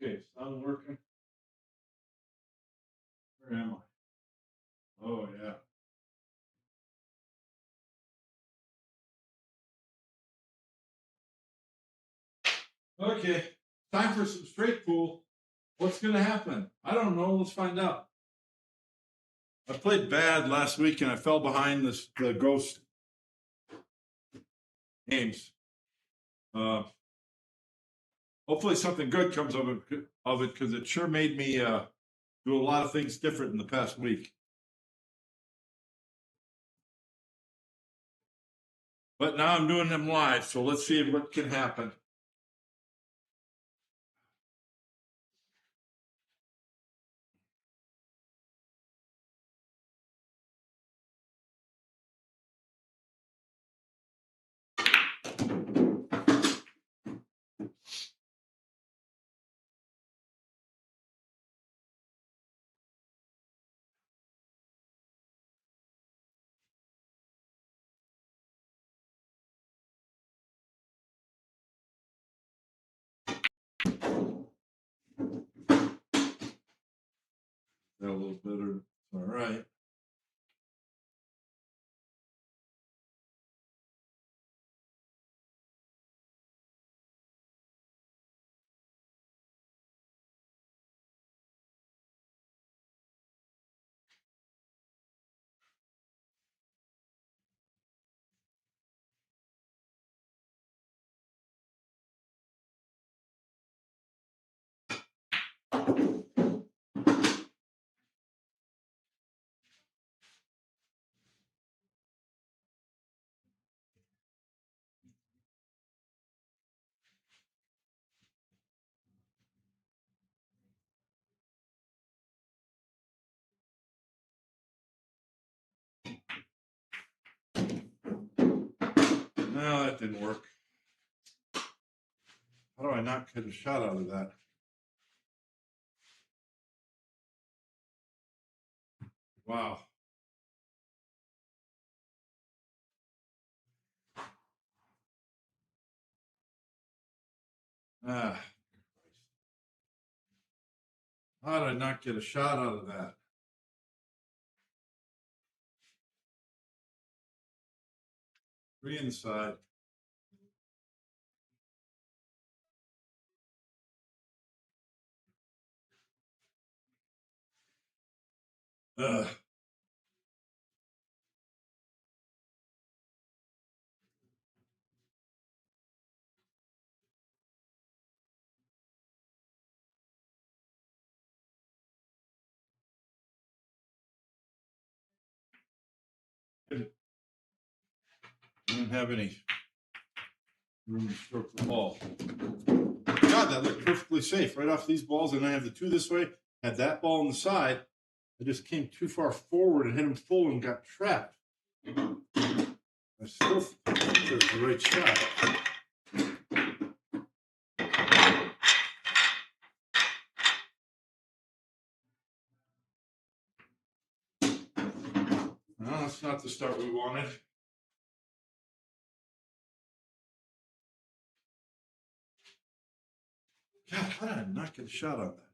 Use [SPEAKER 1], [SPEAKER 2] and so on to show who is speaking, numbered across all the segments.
[SPEAKER 1] Okay, sound working? Where am I? Oh, yeah. Okay, time for some straight pool. What's going to happen? I don't know. Let's find out. I played bad last week and I fell behind the ghost games. Hopefully something good comes of it because it sure made me do a lot of things different in the past week. But now I'm doing them live, so let's see what can happen. A little better. All right. No, that didn't work. How do I not get a shot out of that? Wow. Ah, how did I not get a shot out of that? Three inside. Ugh. I don't have any room to stroke the ball. God, that looked perfectly safe right off these balls. And I have the two this way, had that ball on the side. I just came too far forward and hit him full and got trapped. I still think it was the right shot. No, that's not the start we wanted. God, how did I not get a shot on that?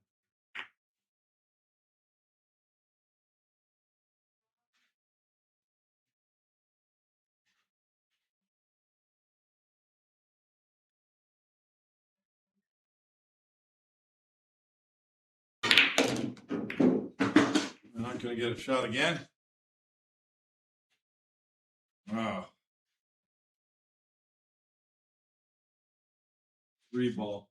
[SPEAKER 1] I'm not going to get a shot again. Wow. Three ball.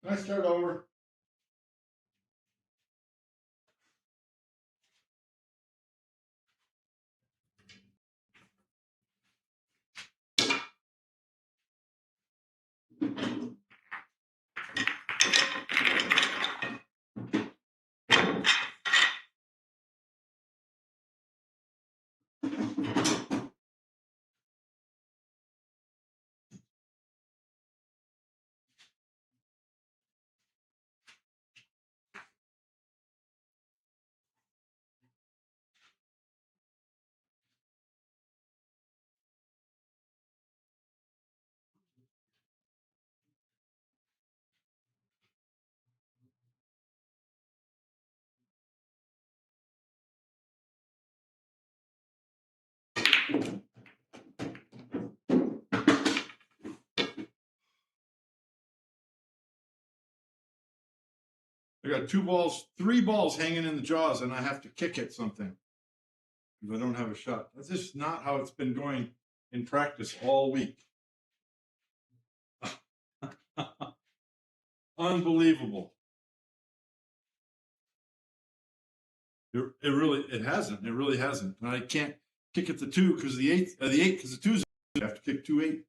[SPEAKER 1] Can I start over? I got three balls hanging in the jaws, and I have to kick at something because I don't have a shot. That's just not how it's been going in practice all week. Unbelievable. It hasn't. It really hasn't. And I can't kick at the 2 because the 8 because the 2's I have to kick 2-8.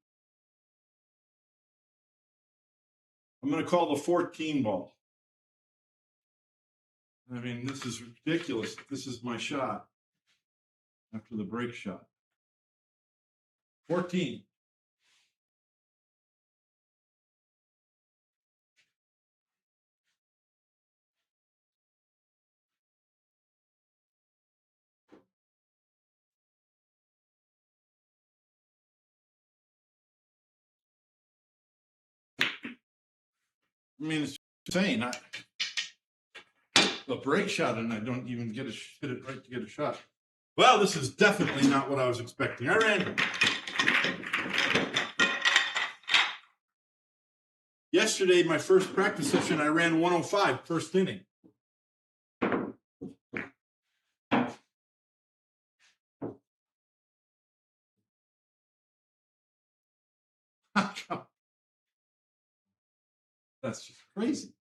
[SPEAKER 1] I'm going to call the 14 ball. I mean, this is ridiculous. This is my shot after the break shot. 14. I mean, it's insane. A break shot, and I don't even hit it right to get a shot. Well, this is definitely not what I was expecting. I ran yesterday, my first practice session, I ran 105 first inning. That's just crazy.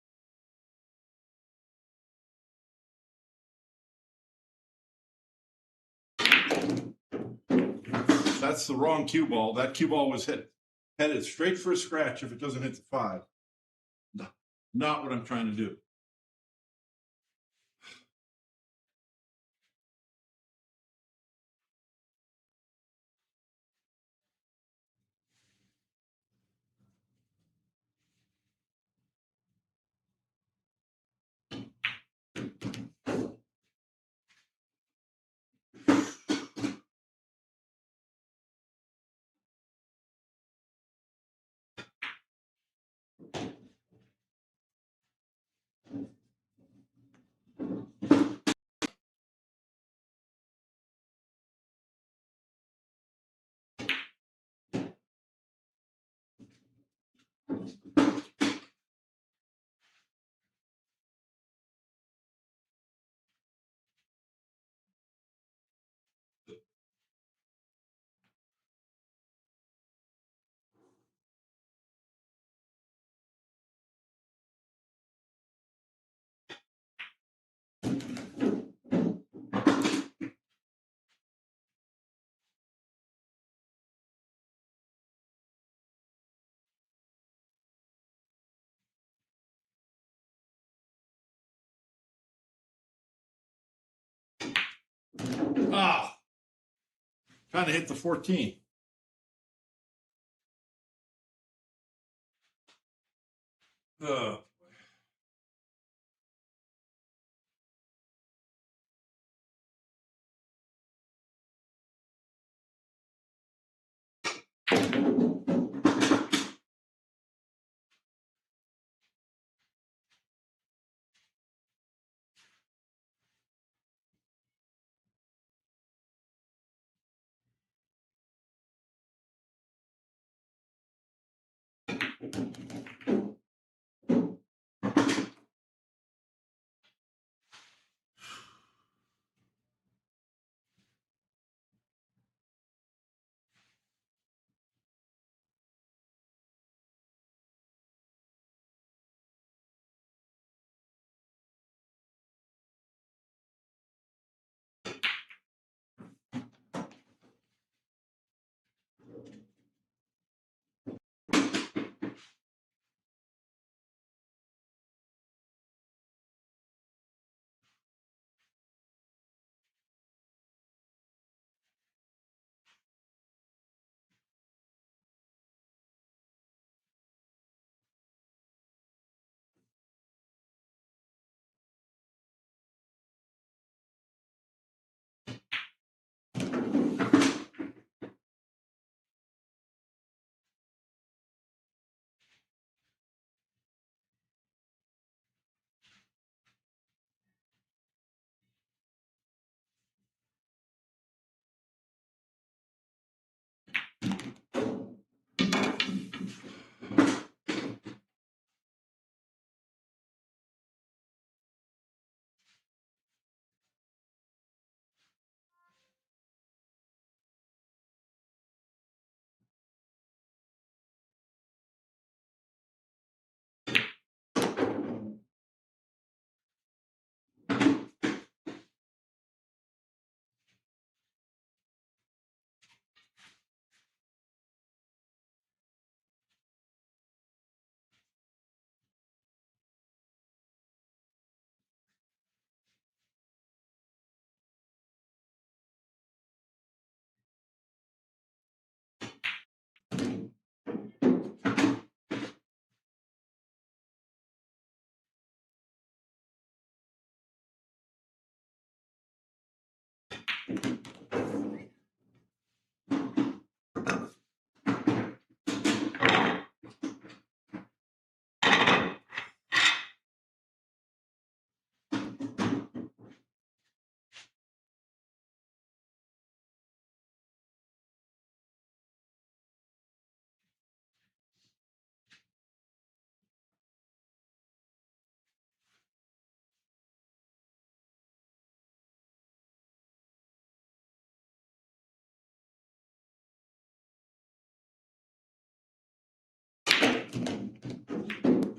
[SPEAKER 1] That's the wrong cue ball. That cue ball was headed straight for a scratch if it doesn't hit the 5. No, not what I'm trying to do. Ah, trying to hit the 14.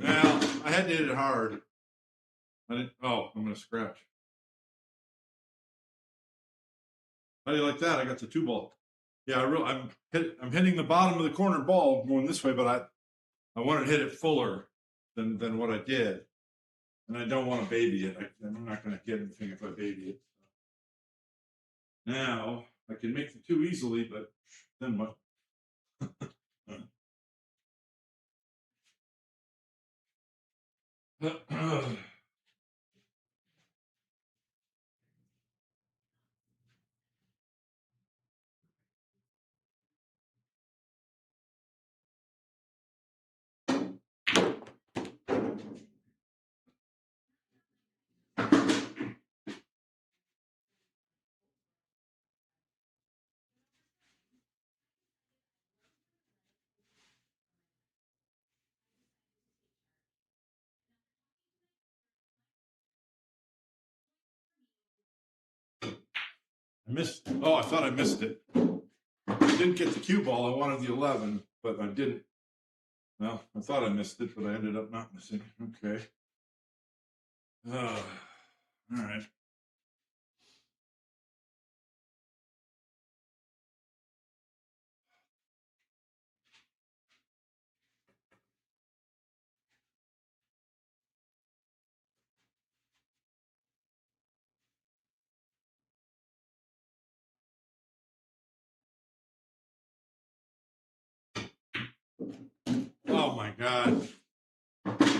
[SPEAKER 1] Well, I had to hit it hard. I didn't. Oh, I'm gonna scratch. How do you like that? I got the 2-ball. Yeah, I'm hitting the bottom of the corner ball going this way, but I wanted to hit it fuller than what I did, and I don't want to baby it. I'm not going to get anything if I baby it. Now I can make the 2 easily, but then what? I missed. Oh, I thought I missed it. I didn't get the cue ball. I wanted the 11, but I didn't. Well, I thought I missed it, but I ended up not missing. Okay. All right. Oh my God.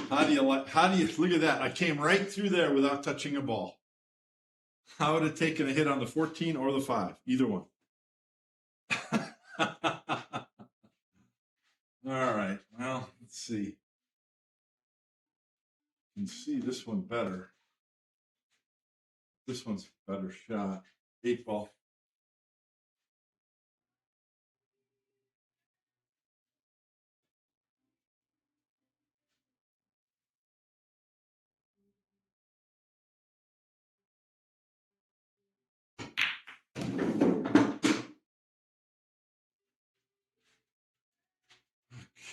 [SPEAKER 1] How do you look at that? I came right through there without touching a ball. I would have taken a hit on the 14 or the 5, either one. All right. Well, let's see. You can see this one better. This one's a better shot. 8-ball.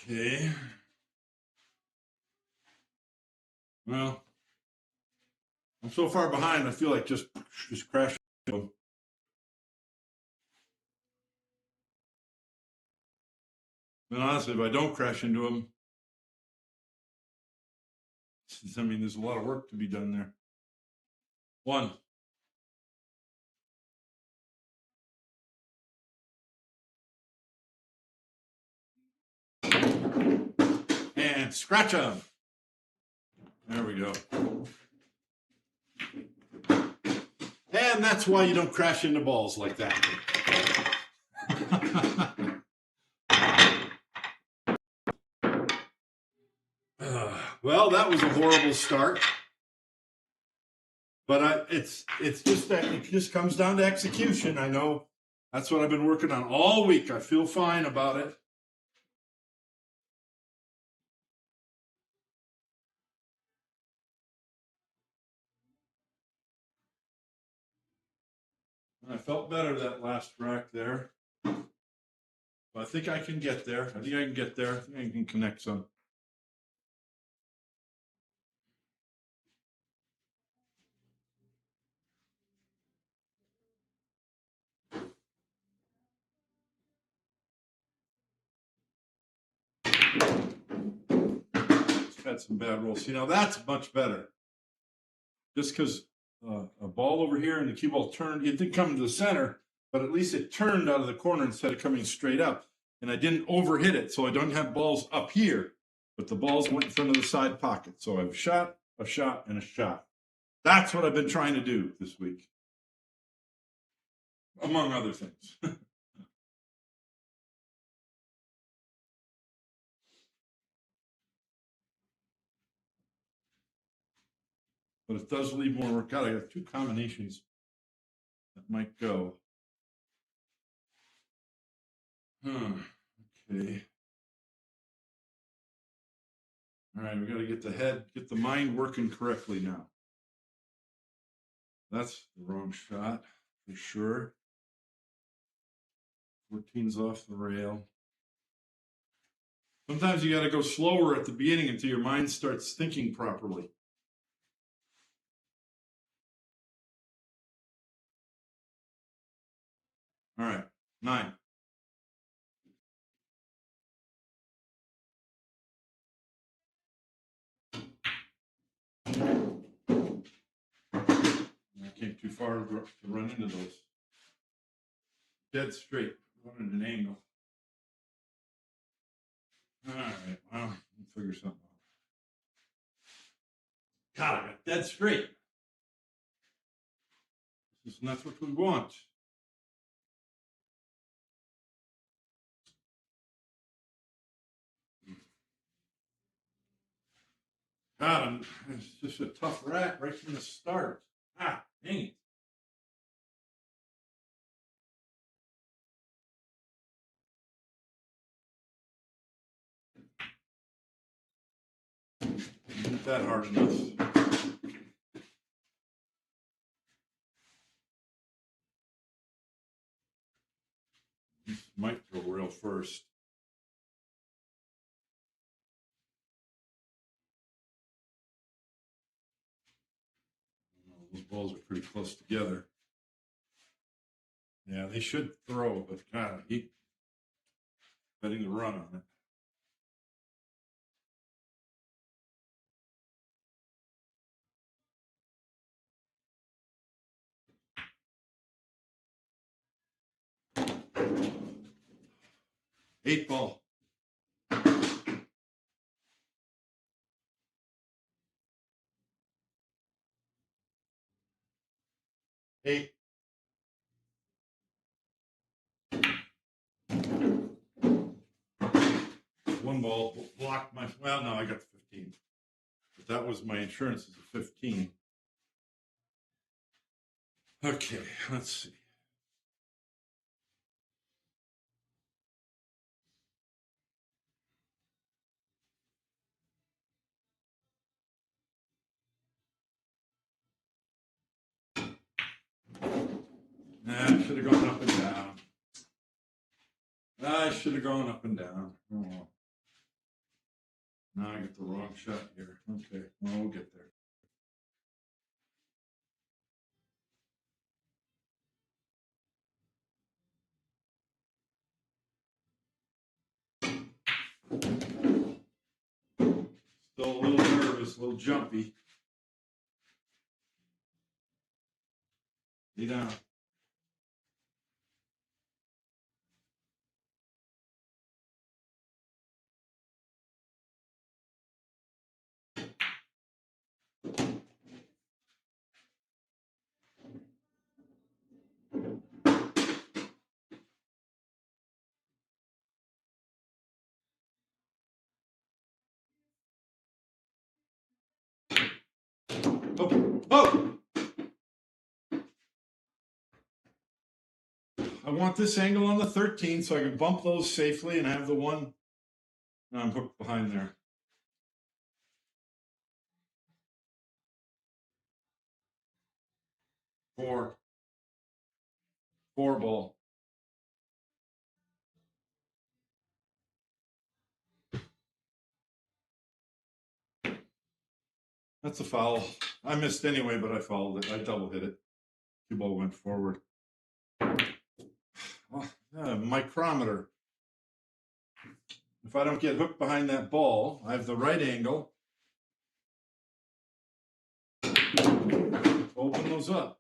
[SPEAKER 1] Okay. Well, I'm so far behind, I feel like just crashing. And honestly, if I don't crash into them, I mean, there's a lot of work to be done there. 1. And scratch them. There we go. And that's why you don't crash into balls like that. Well, that was a horrible start. But it's just that it just comes down to execution. I know that's what I've been working on all week. I feel fine about it. I felt better that last rack there. I think I can get there. I think I can get there. I think I can connect some. Just had some bad rolls. See, now that's much better. Just because a ball over here and the cue ball turned, it didn't come to the center, but at least it turned out of the corner instead of coming straight up. And I didn't overhit it, so I don't have balls up here, but the balls went in front of the side pocket. So I have a shot, and a shot. That's what I've been trying to do this week. among other things. But it does leave more work out. I got two combinations that might go. Okay. All right, we got to get the mind working correctly now. That's the wrong shot for sure. 14's off the rail. Sometimes you got to go slower at the beginning until your mind starts thinking properly. All right, 9. I came too far to run into those. Dead straight, running an angle. All right, well, we'll figure something out. God, I got dead straight. And that's what we want. God, it's just a tough rat right from the start. Ah, dang it. Not that hard enough. This might go rail first. Those balls are pretty close together. Yeah, they should throw, but God, I hate betting the run on it. Eight ball. Eight. One ball blocked my. Well, no, I got 15. But that was my insurance is a 15. Okay, let's see. Nah, I should have gone up and down. I should have gone up and down. Oh, well. Now I get the wrong shot here. Okay, well, we'll get there. Still a little nervous, a little jumpy. Lay down. Oh, oh! I want this angle on the 13 so I can bump those safely and have the one. I'm hooked behind there. Four ball. That's a foul. I missed anyway, but I fouled it. I double hit it. Cue ball went forward. Micrometer. If I don't get hooked behind that ball, I have the right angle. Open those up.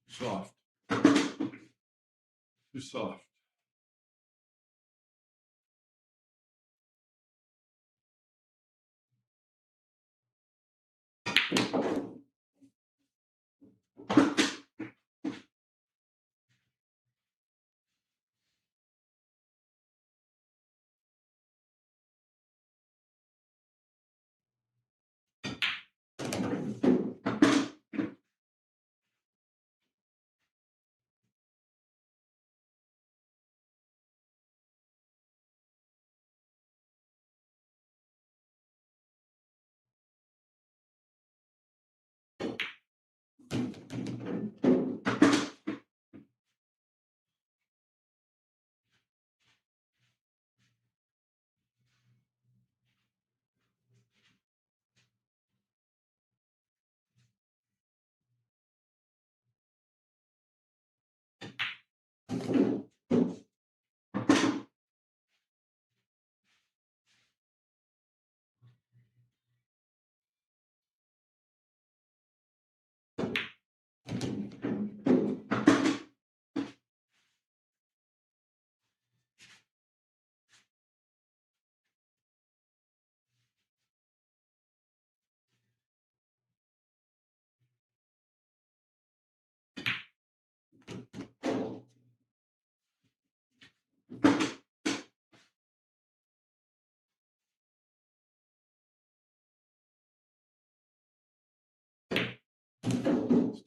[SPEAKER 1] Soft. Too soft.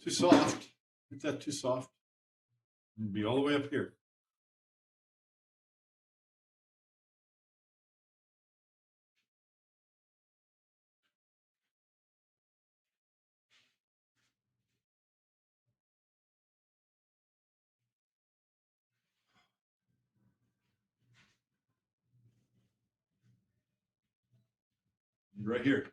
[SPEAKER 1] It's too soft. Make that too soft. It'll be all the way up here. Right here.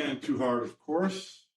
[SPEAKER 1] And too hard, of course.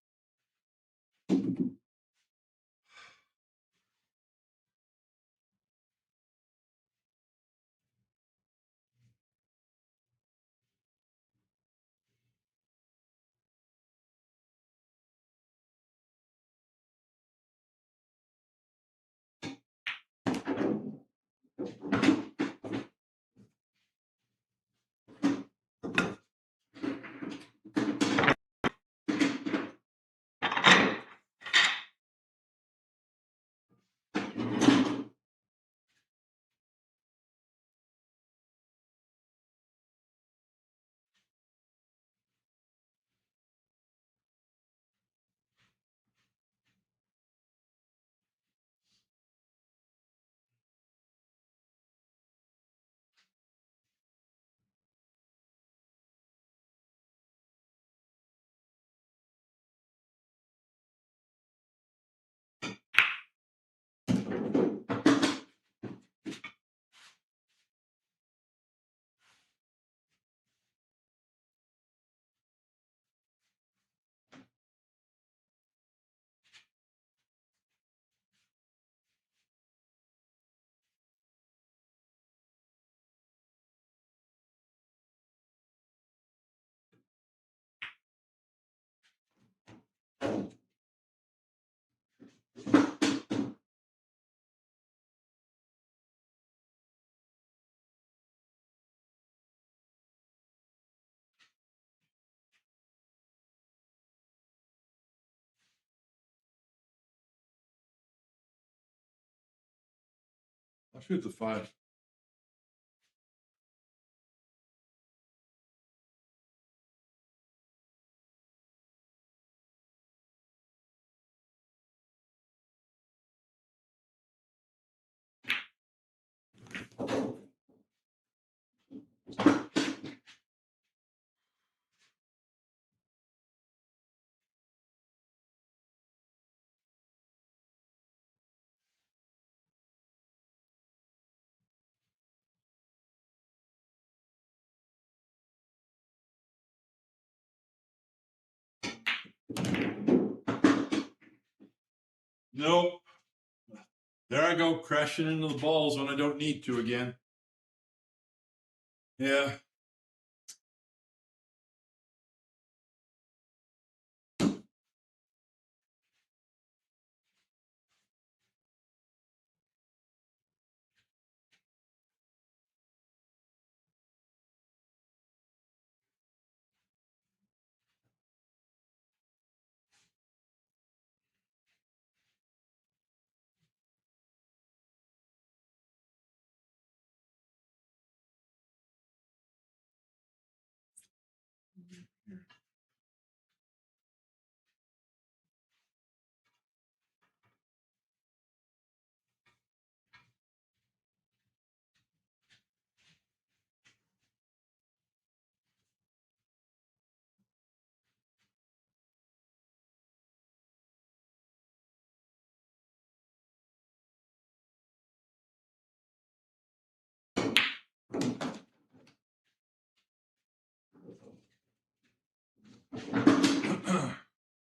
[SPEAKER 1] I'll shoot the 5. Nope. There I go, crashing into the balls when I don't need to again. Yeah.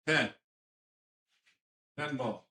[SPEAKER 1] Ten. 10 ball.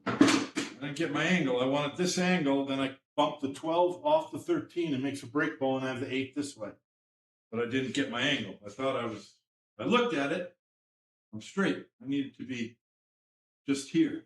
[SPEAKER 1] I didn't get my angle. I wanted this angle, then I bumped the 12 off the 13 and makes a break ball and I have the 8 this way. But I didn't get my angle. I looked at it. I'm straight. I needed to be just here.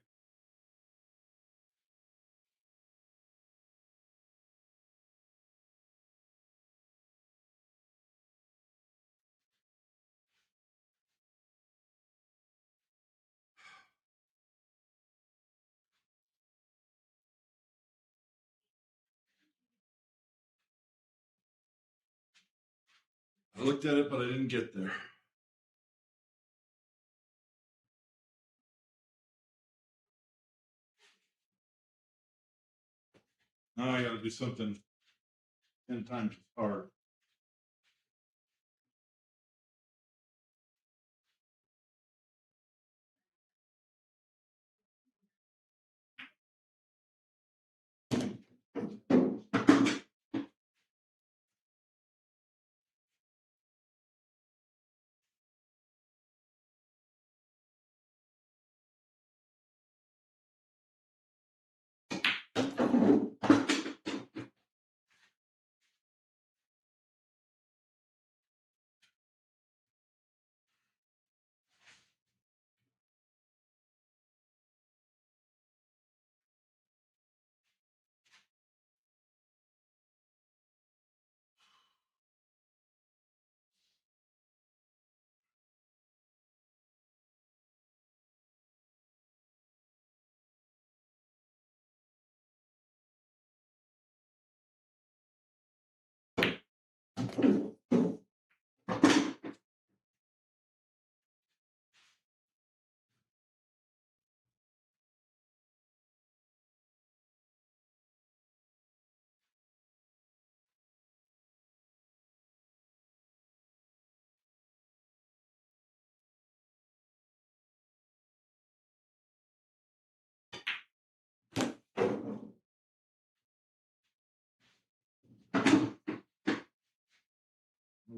[SPEAKER 1] I looked at it, but I didn't get there. Now I got to do something 10 times as hard.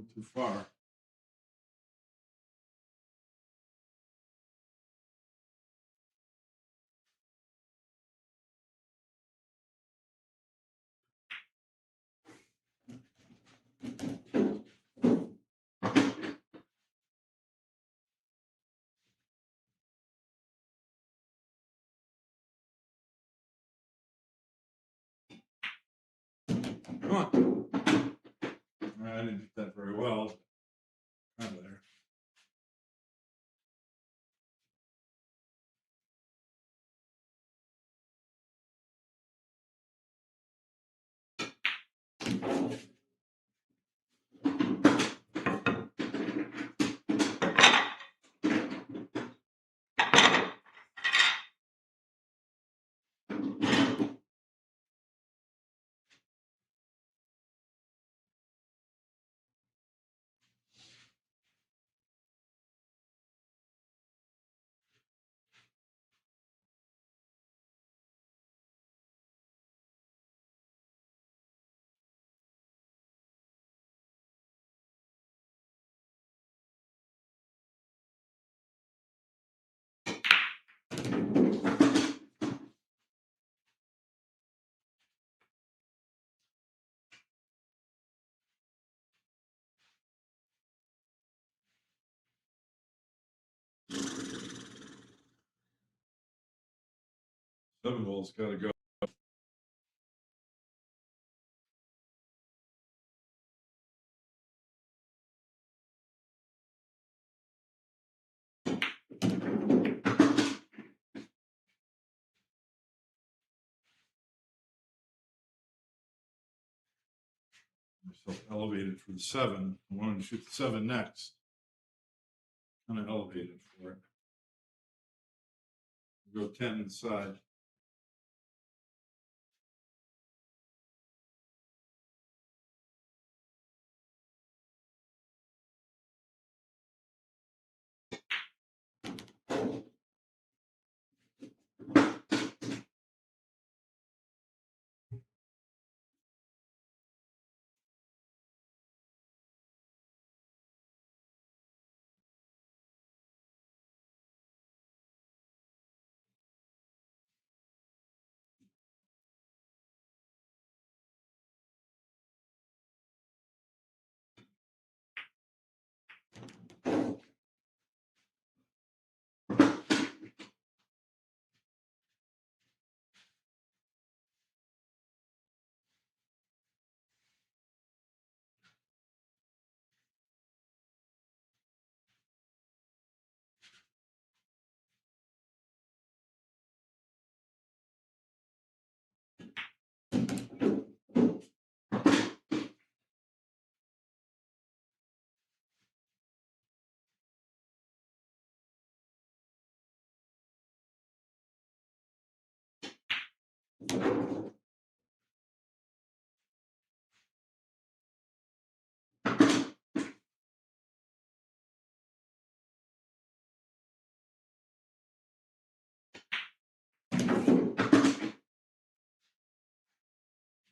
[SPEAKER 1] little too far. Come on. I didn't hit that very well. Kind of there. Seven ball's got to go. Myself elevated for the 7. I wanted to shoot the 7 next. Kind of elevated for it. Go 10 inside.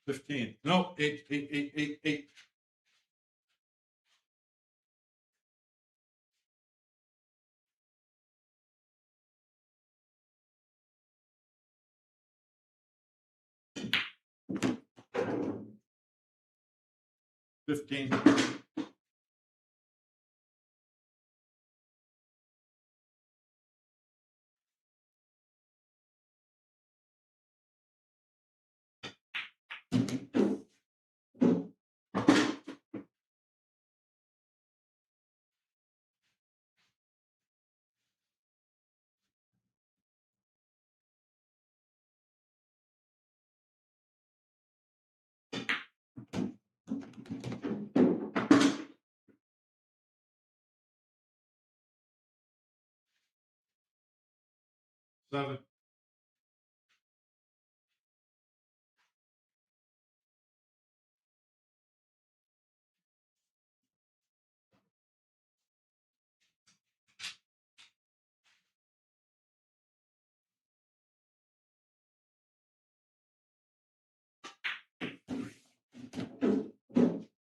[SPEAKER 1] $15. No, 8, 8, 8, 8, 8. $15. Seven.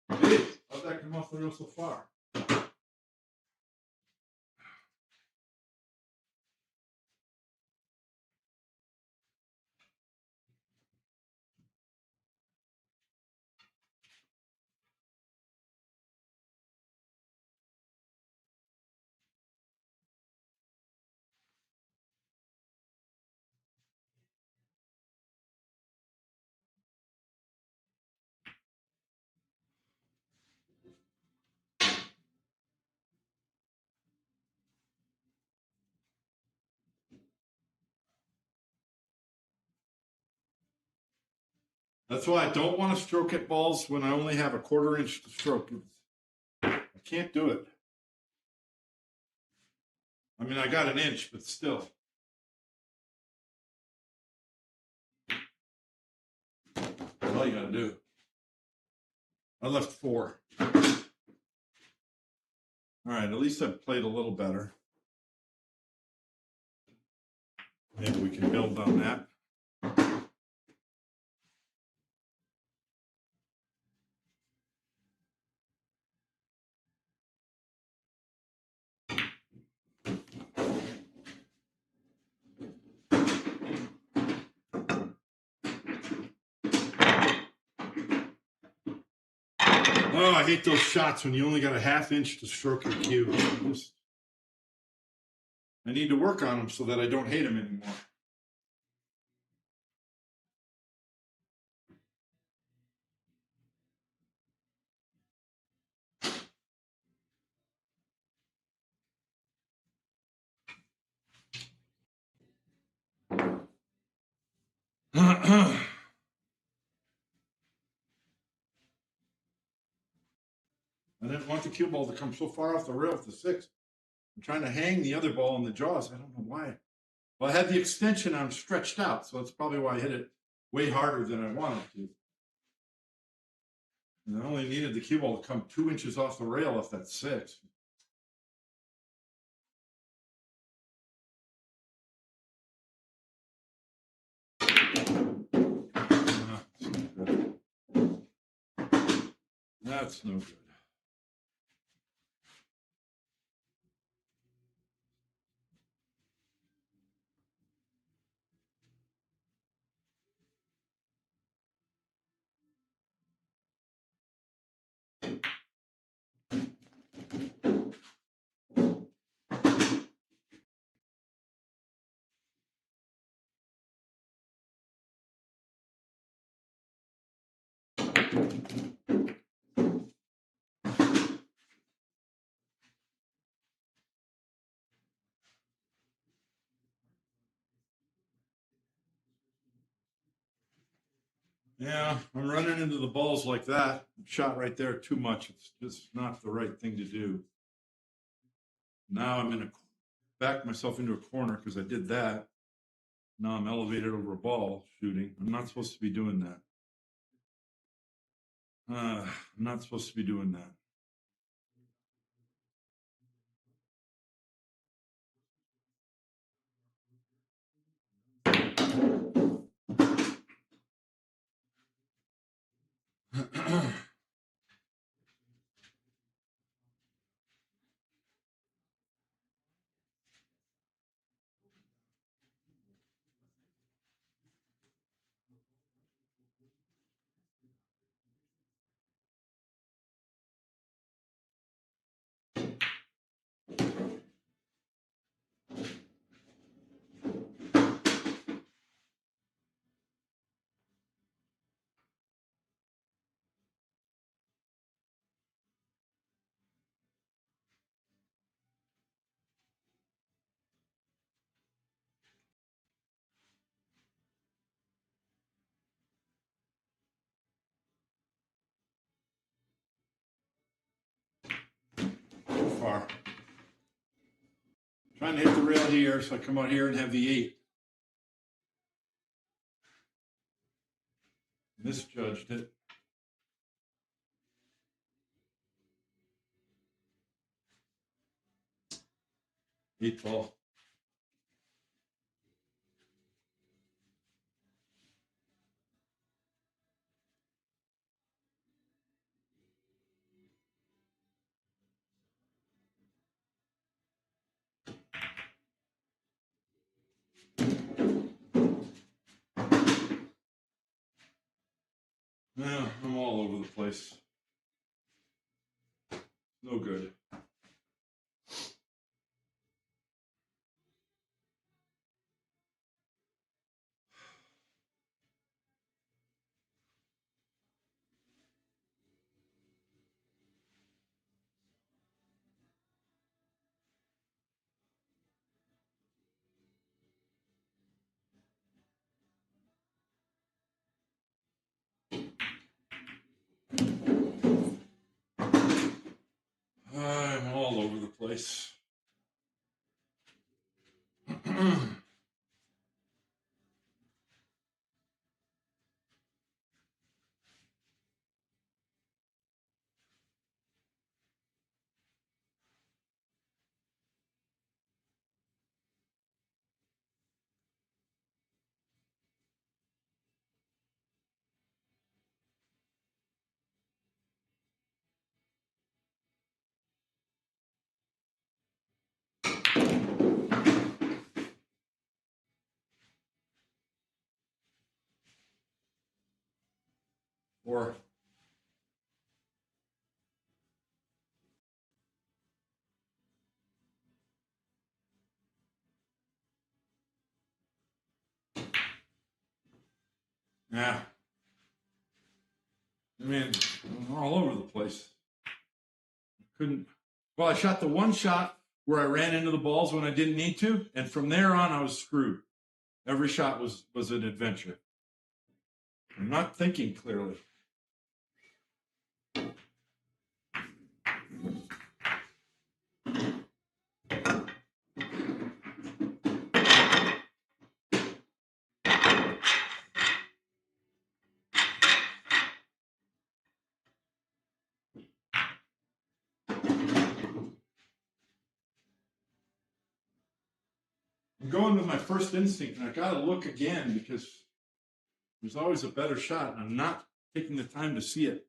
[SPEAKER 1] How'd that come come off the rail so far? That's why I don't want to stroke at balls when I only have a 1/4 inch to stroke. I can't do it. I mean, I got an inch, but still. That's all you gotta do. I left 4. All right, at least I've played a little better. Maybe we can build on that. Oh, I hate those shots when you only got a 1/2 inch to stroke your cue. I need to work on them so that I don't hate them anymore. I didn't want the cue ball to come so far off the rail with the 6. I'm trying to hang the other ball in the jaws. I don't know why. Well, I had the extension on stretched out, so that's probably why I hit it way harder than I wanted to. And I only needed the cue ball to come 2 inches off the rail if that's 6. That's no good. Yeah, I'm running into the balls like that. Shot right there too much. It's just not the right thing to do. Now I'm in a back myself into a corner because I did that. Now I'm elevated over a ball shooting. I'm not supposed to be doing that. I'm not supposed to be doing that. Too far. Trying to hit the rail here, so I come out here and have the 8. Misjudged it. 8 ball. Yeah, I'm all over the place. No good. I'm all over the place. Or yeah. I mean, I'm all over the place. Couldn't. Well, I shot the one shot where I ran into the balls when I didn't need to, and from there on, I was screwed. Every shot was an adventure. I'm not thinking clearly. I'm going with my first instinct, and I got to look again because there's always a better shot, and I'm not taking the time to see it.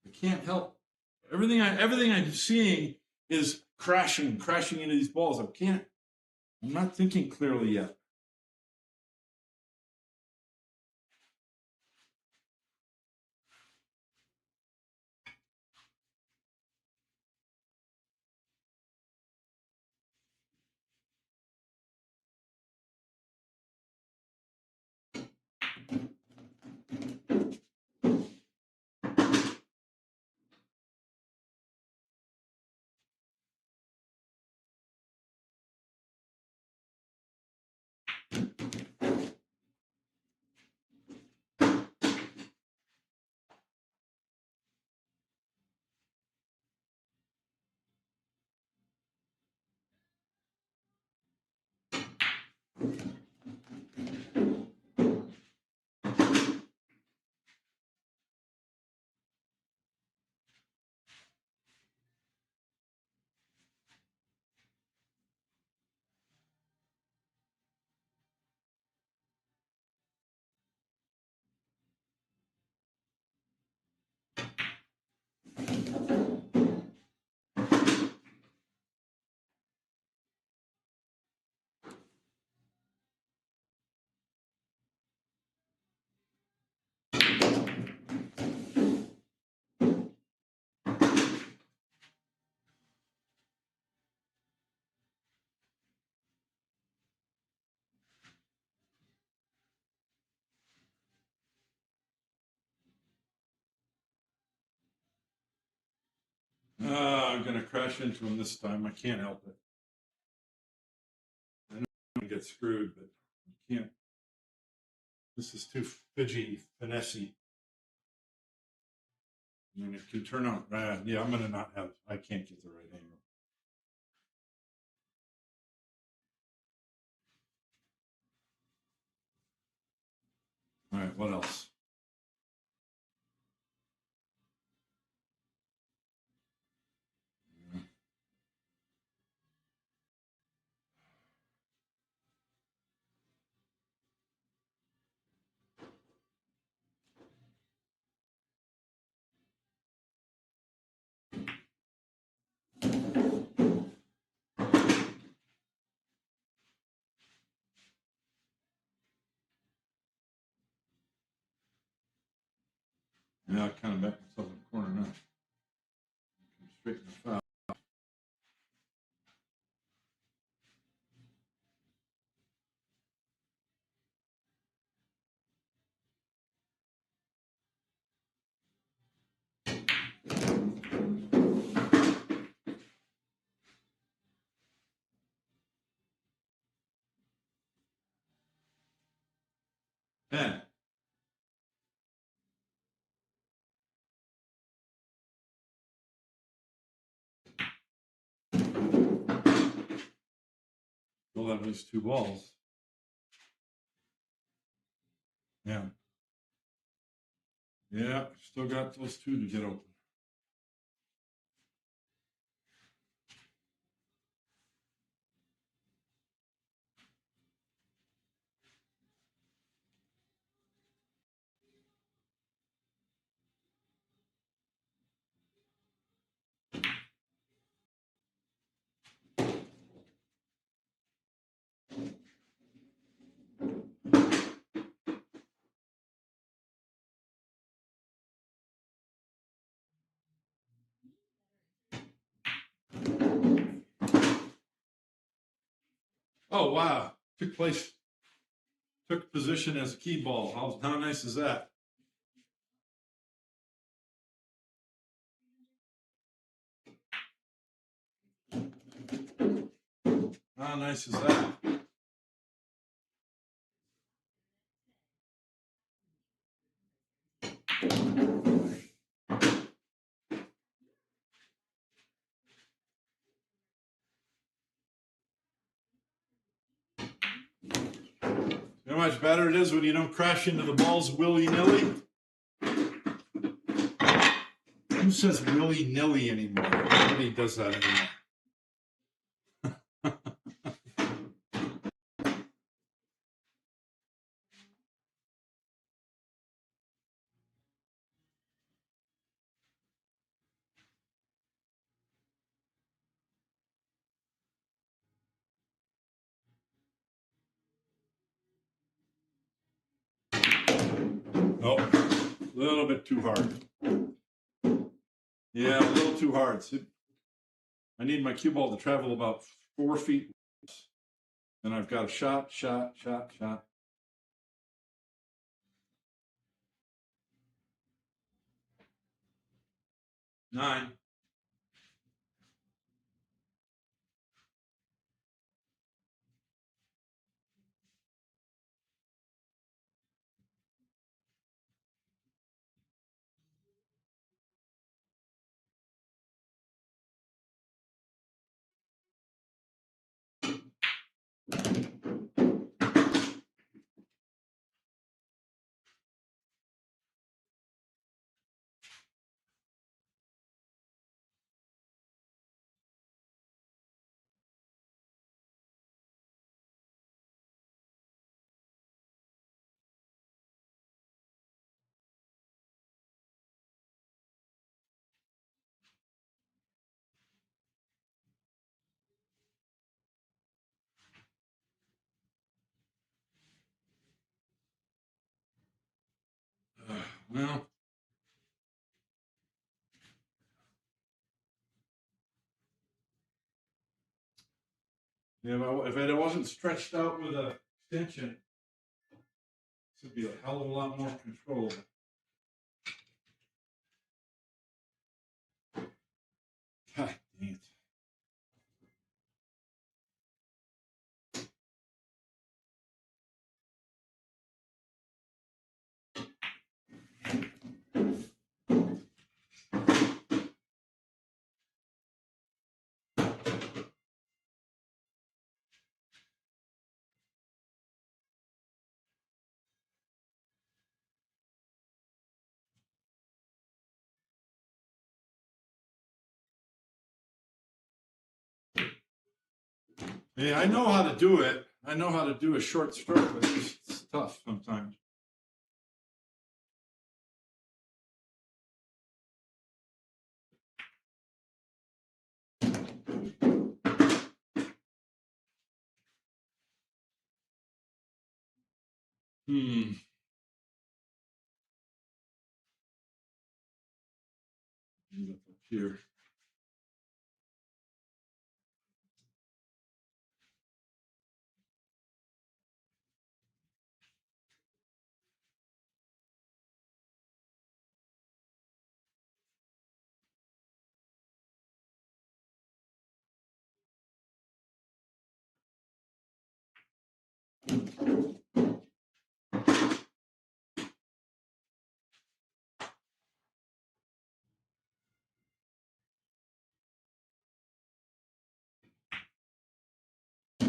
[SPEAKER 1] I can't help. Everything I'm seeing is crashing into these balls. I'm not thinking clearly yet. I'm going to crash into him this time. I can't help it. I know I'm going to get screwed, but I can't. This is too fidgety, finessey. I mean, it can turn out. Yeah, I'm going to not have. I can't get the right angle. right, what else? Yeah, I kind of backed myself in the corner now. Straighten this out. Pen. Still have these two balls. Yeah. Yeah, still got those two to get open. Oh, wow. Took position as a key ball. How nice is that? How nice is that? You know how much better it is when you don't crash into the balls willy-nilly? Who says willy-nilly anymore? Nobody does that anymore. Nope. A little bit too hard. Yeah, a little too hard. I need my cue ball to travel about 4 feet. And I've got a shot. 9. Well, yeah, if it wasn't stretched out with a extension, this would be a hell of a lot more control. God dang it. Yeah, I know how to do it. I know how to do a short stroke, but it's tough sometimes. Hmm. Here.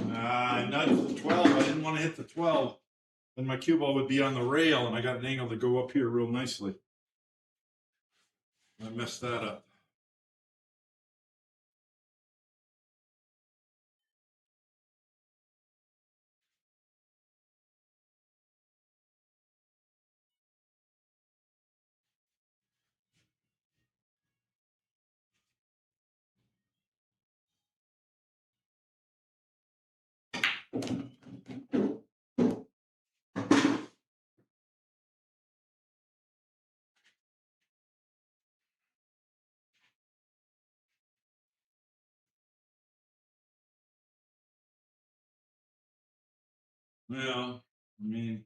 [SPEAKER 1] I nudged the 12. I didn't want to hit the 12. Then my cue ball would be on the rail, and I got an angle to go up here real nicely. I messed that up. Yeah, I mean,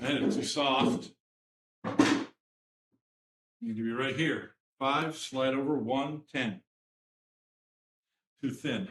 [SPEAKER 1] I hit it too soft. Need to be right here. 5, slide over 1, 10. Too thin.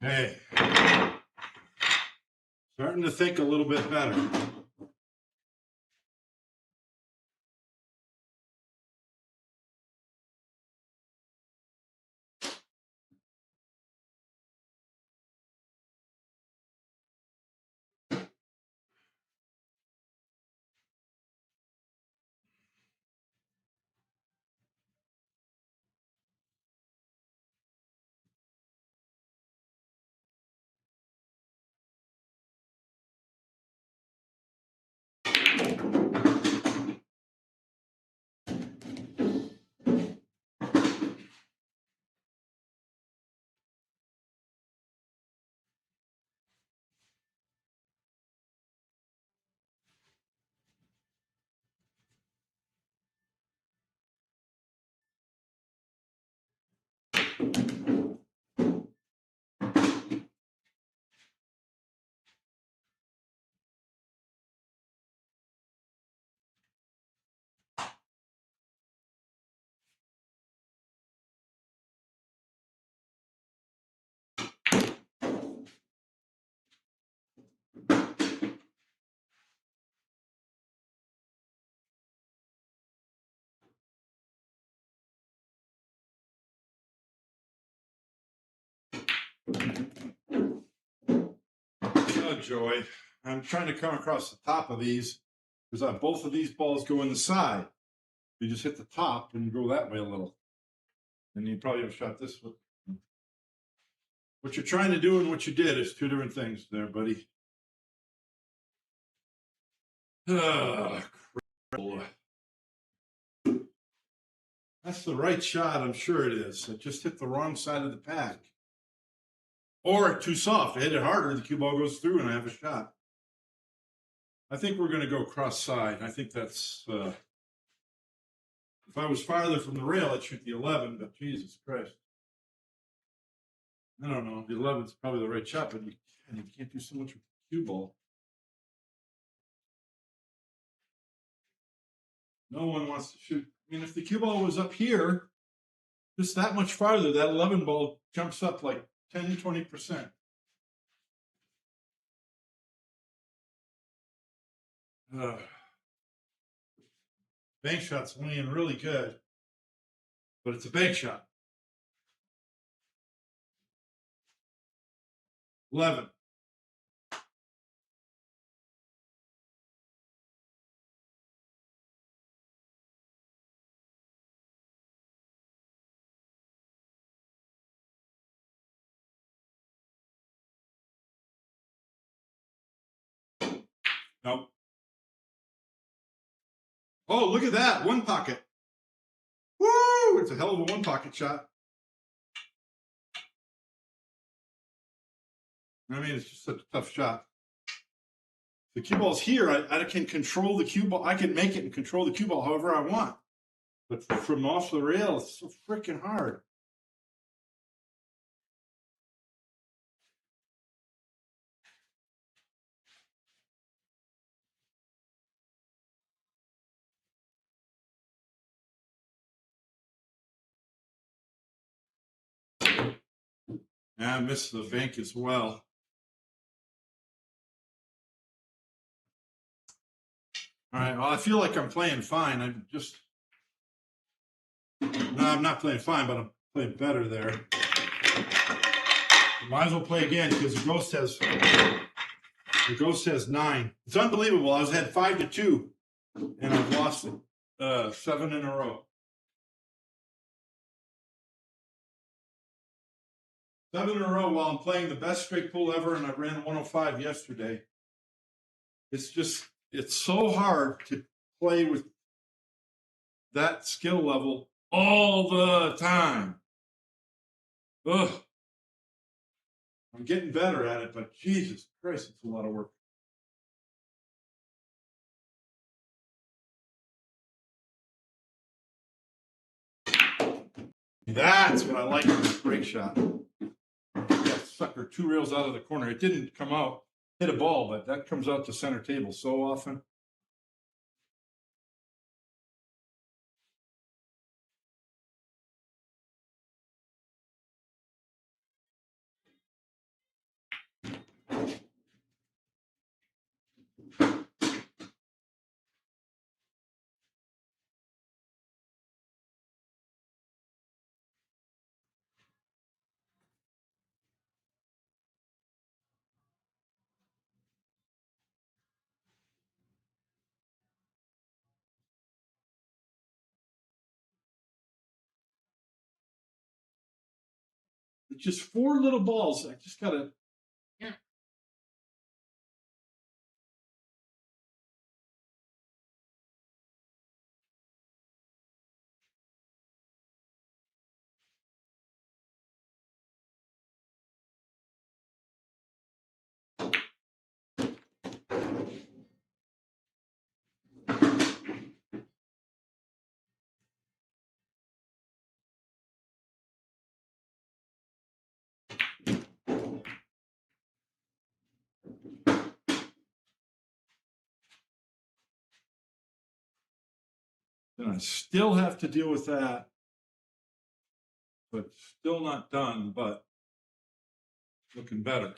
[SPEAKER 1] Hey, starting to think a little bit better. Oh, Joy. I'm trying to come across the top of these because both of these balls go in the side. You just hit the top and you go that way a little. And you probably have shot this one. What you're trying to do and what you did is two different things there, buddy. That's the right shot, I'm sure it is. I just hit the wrong side of the pack. Or too soft. I hit it harder, the cue ball goes through and I have a shot. I think we're going to go cross side. I think that's, if I was farther from the rail, I'd shoot the 11, but Jesus Christ. I don't know. The 11 is probably the right shot, but you can't do so much with the cue ball. No one wants to shoot. I mean, if the cue ball was up here, just that much farther, that 11 ball jumps up like 10, 20%. Bank shot's laying really good, but it's a bank shot. 11. Nope. Oh, look at that. One pocket. Woo! It's a hell of a one pocket shot. I mean, it's just such a tough shot. The cue ball's here. I can control the cue ball. I can make it and control the cue ball however I want. But from off the rail, it's so freaking hard. Yeah, I missed the bank as well. All right, well, I feel like I'm playing fine. I'm just, no, I'm not playing fine, but I'm playing better there. Might as well play again because the ghost has 9. It's unbelievable. I was had 5-2, and I've lost 7 in a row. 7 in a row while I'm playing the best straight pull ever, and I ran a 105 yesterday. It's so hard to play with that skill level all the time. Ugh. I'm getting better at it, but Jesus Christ, it's a lot of work. That's what I like in this break shot. That sucker 2 rails out of the corner. It didn't come out, hit a ball, but that comes out to center table so often. It's just 4 little balls. I just got to. Yeah. Then I still have to deal with that, but still not done, but looking better.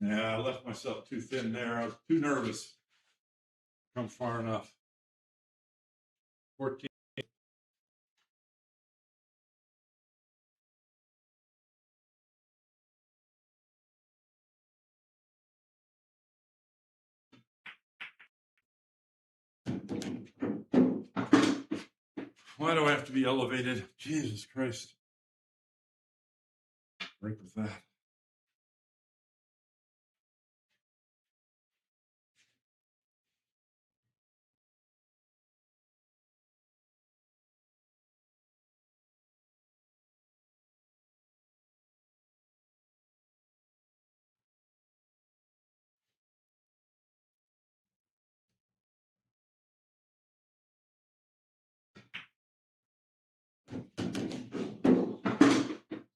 [SPEAKER 1] Yeah, I left myself too thin there. I was too nervous. Come far enough. 14. Why do I have to be elevated? Jesus Christ. Break with that.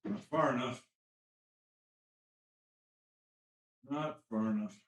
[SPEAKER 1] Not far enough. Not far enough.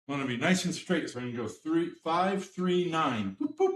[SPEAKER 1] I want to be nice and straight so I can go 3, 5, 3, 9. Boop, boop.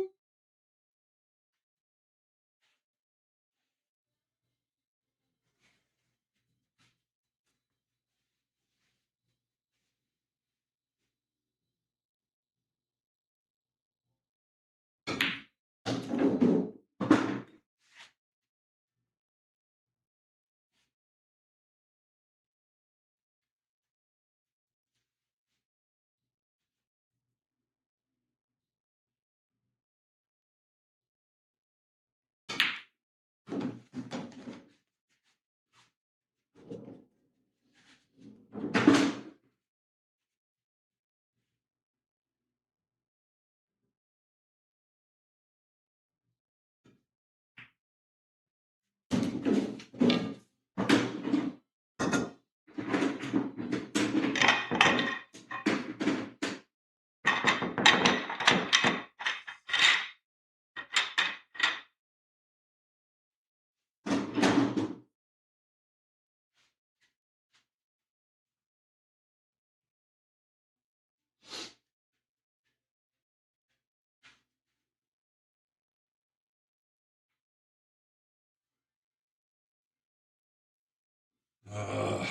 [SPEAKER 1] Ugh.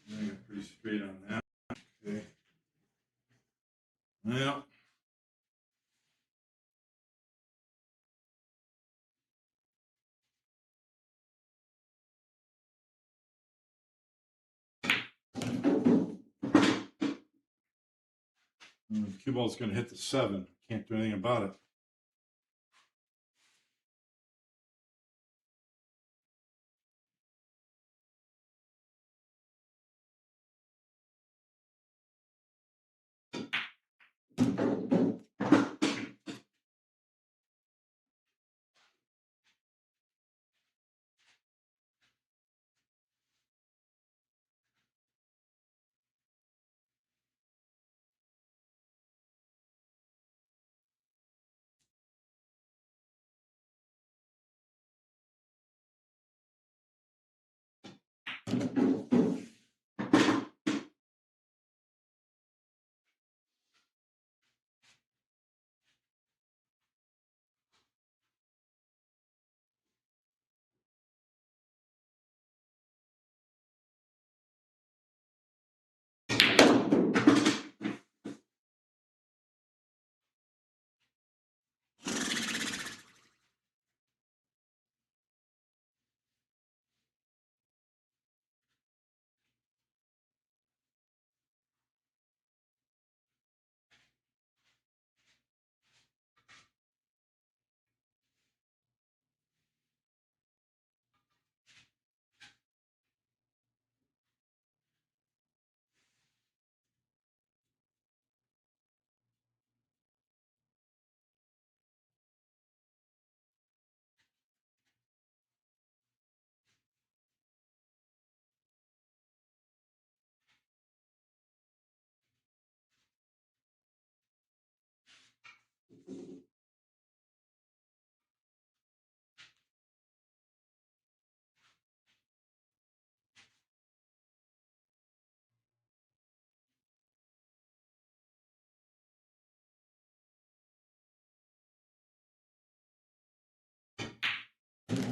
[SPEAKER 1] I got pretty straight on that. Okay. Well. Cue ball's going to hit the 7. Can't do anything about it.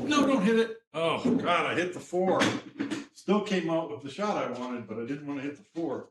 [SPEAKER 1] No, don't hit it. Oh, God, I hit the 4. Still came out with the shot I wanted, but I didn't want to hit the 4.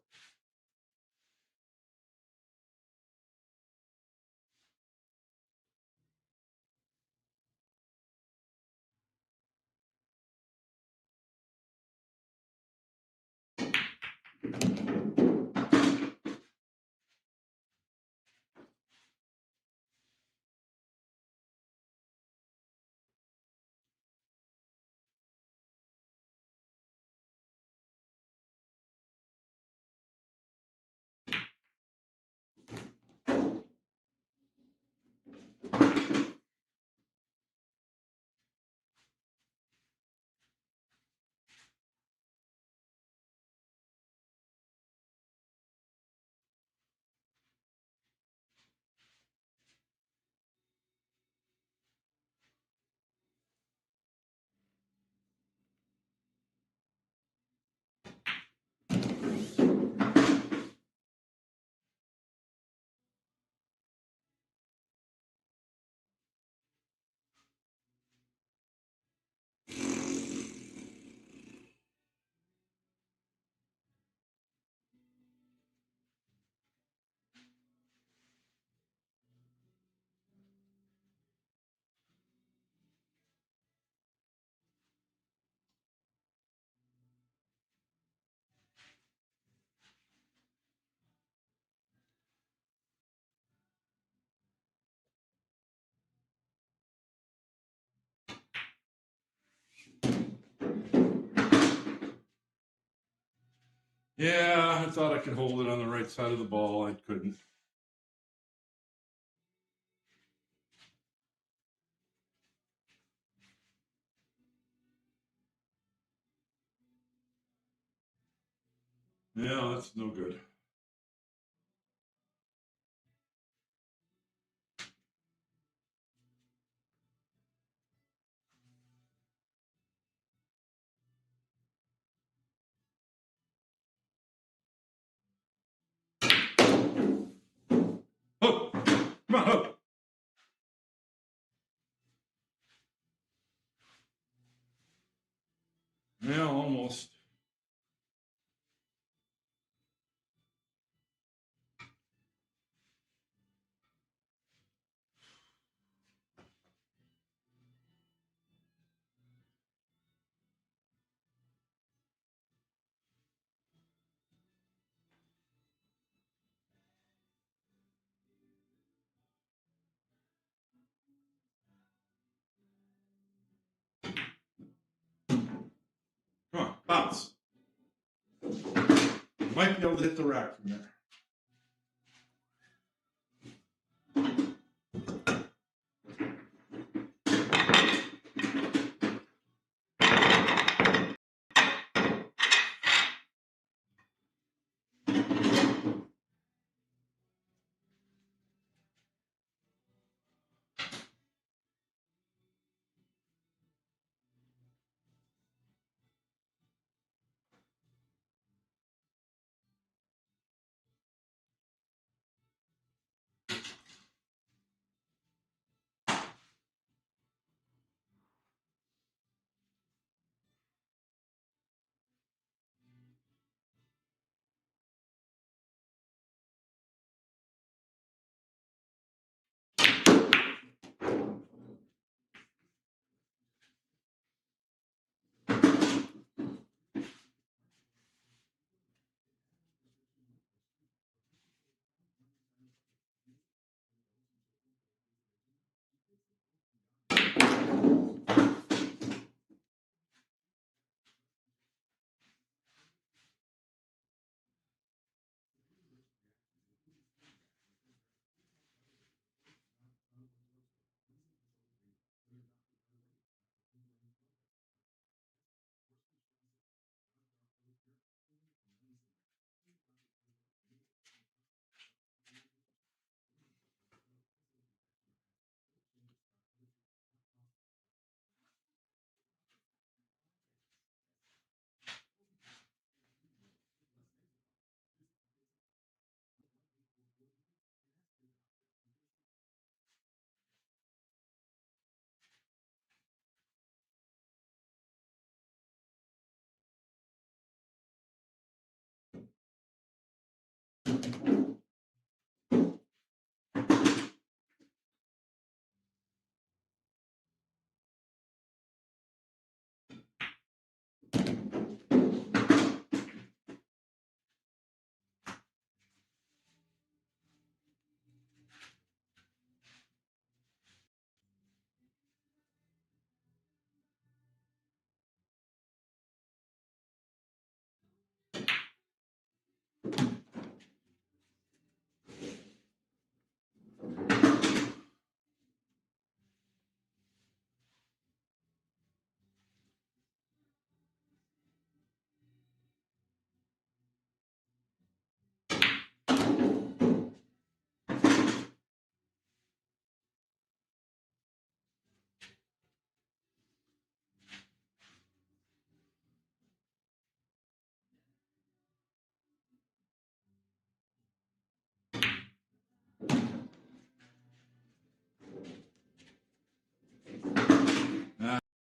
[SPEAKER 1] Yeah, I thought I could hold it on the right side of the ball. I couldn't. Yeah, that's no good. Oh, come on, oh. Yeah, almost. Bounce. Might be able to hit the rack from there.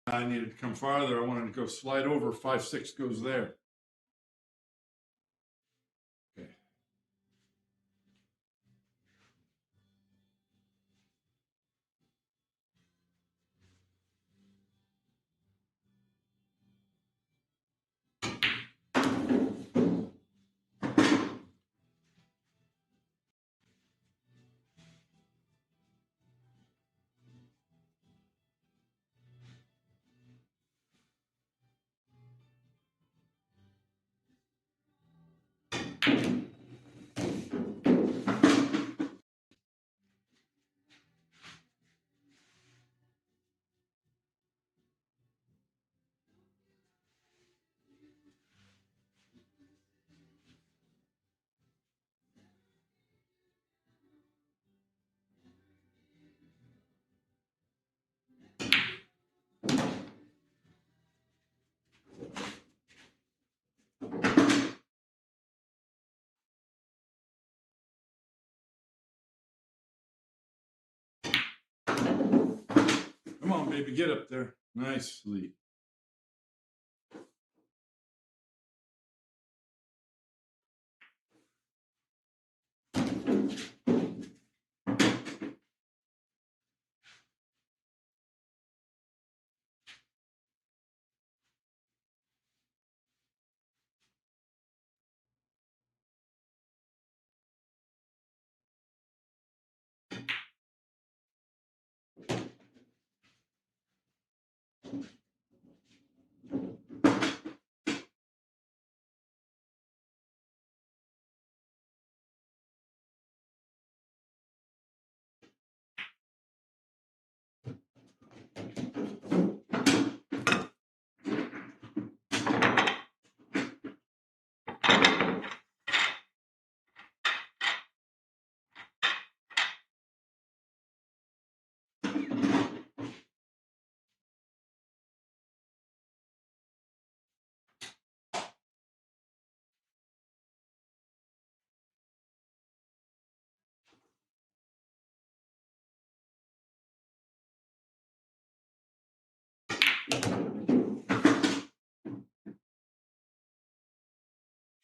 [SPEAKER 1] I needed to come farther. I wanted to go slide over. 5-6 goes there. Okay. Come on, baby, get up there. Nicely.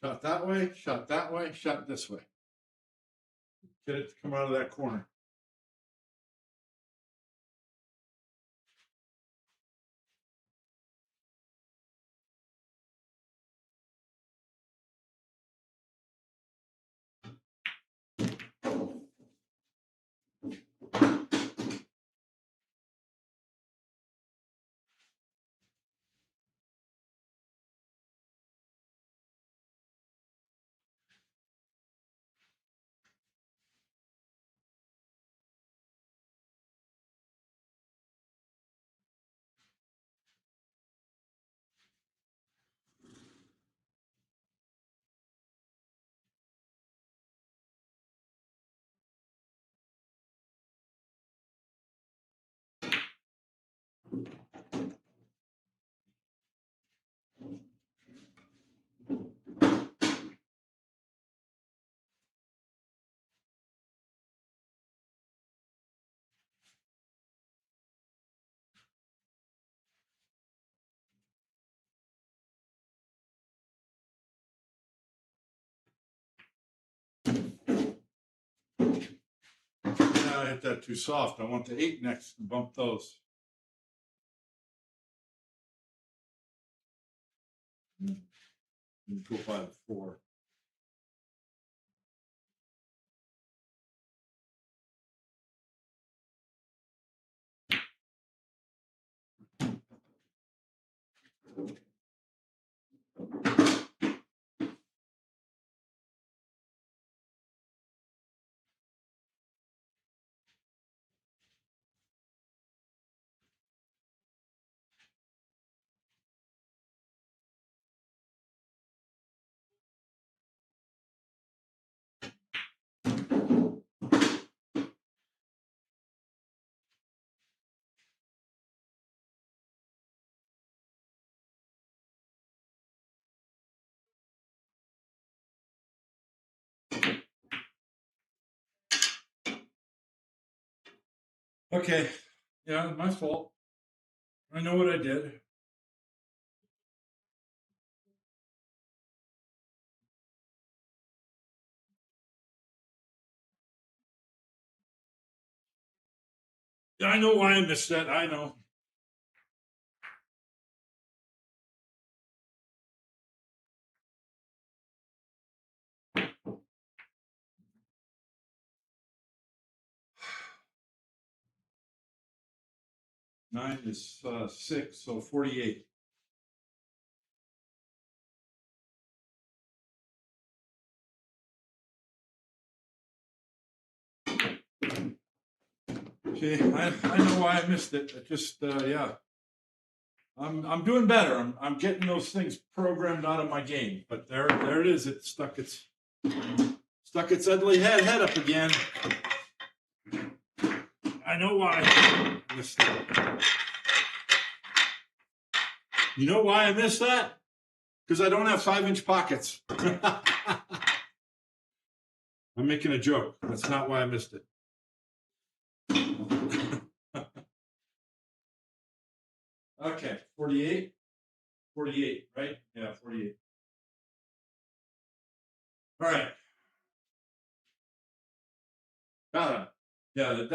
[SPEAKER 1] Shot that way, shot that way, shot this way. Get it to come out of that corner. I hit that too soft. I want the 8 next and bump those. Go by the 4. Okay, yeah, my fault. I know what I did. I know why I missed that. I know. Nine is 6, so 48. See, I know why I missed it. It just yeah. I'm doing better. I'm getting those things programmed out of my game. But there it is. It stuck its ugly head up again. I know why I missed that. You know why I missed that? Because I don't have 5-inch pockets. I'm making a joke. That's not why I missed it. Okay, 48. 48, right? Yeah, 48. All right. Got it.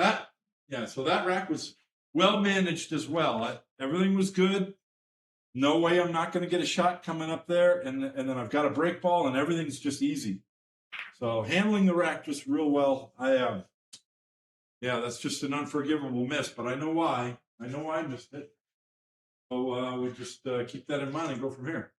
[SPEAKER 1] Yeah, so that rack was well managed as well. Everything was good. No way I'm not going to get a shot coming up there. And then I've got a break ball and everything's just easy. So handling the rack just real well. Yeah, that's just an unforgivable miss, but I know why. I know why I missed it. So we just keep that in mind and go from here.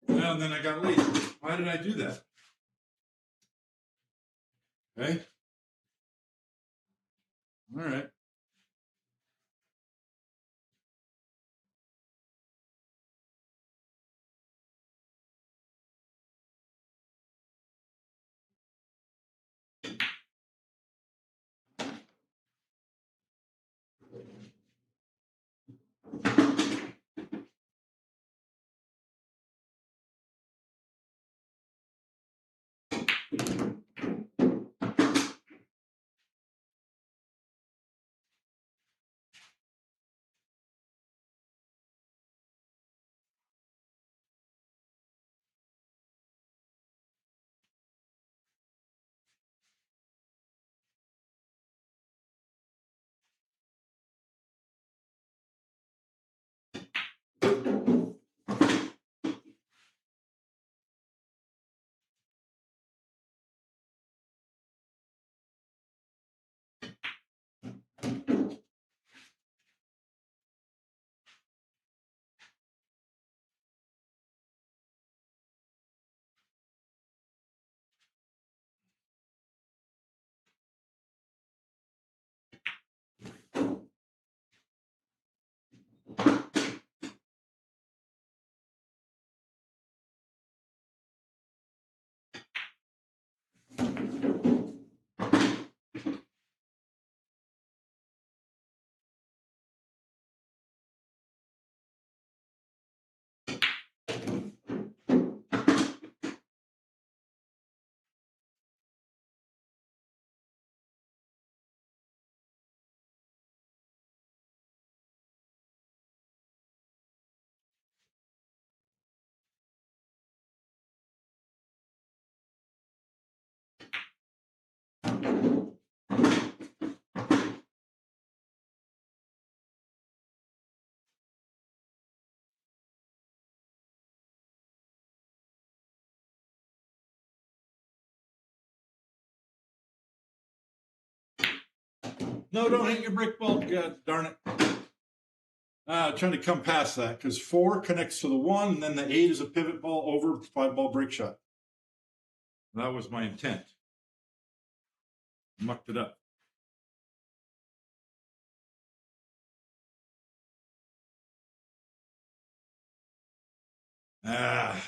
[SPEAKER 1] Well, and then I got late. Why did I do that? Okay. All right. No, don't hit your brick bulb. God darn it. Trying to come past that because 4 connects to the 1, and then the 8 is a pivot ball over 5-ball break shot. That was my intent. Mucked it up. I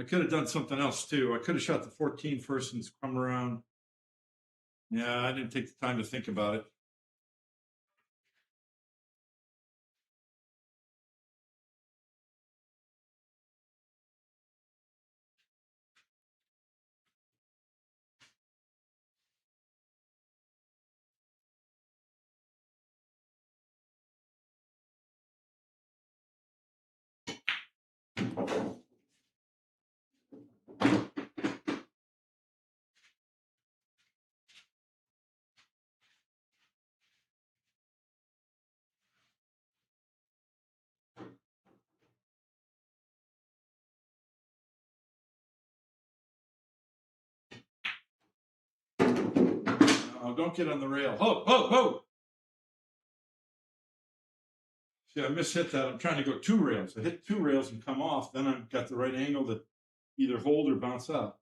[SPEAKER 1] could have done something else too. I could have shot the 14 first and come around. Yeah, I didn't take the time to think about it. Oh, don't get on the rail. Ho, ho, ho. See, I mishit that. I'm trying to go 2 rails. I hit 2 rails and come off. Then I've got the right angle to either hold or bounce out.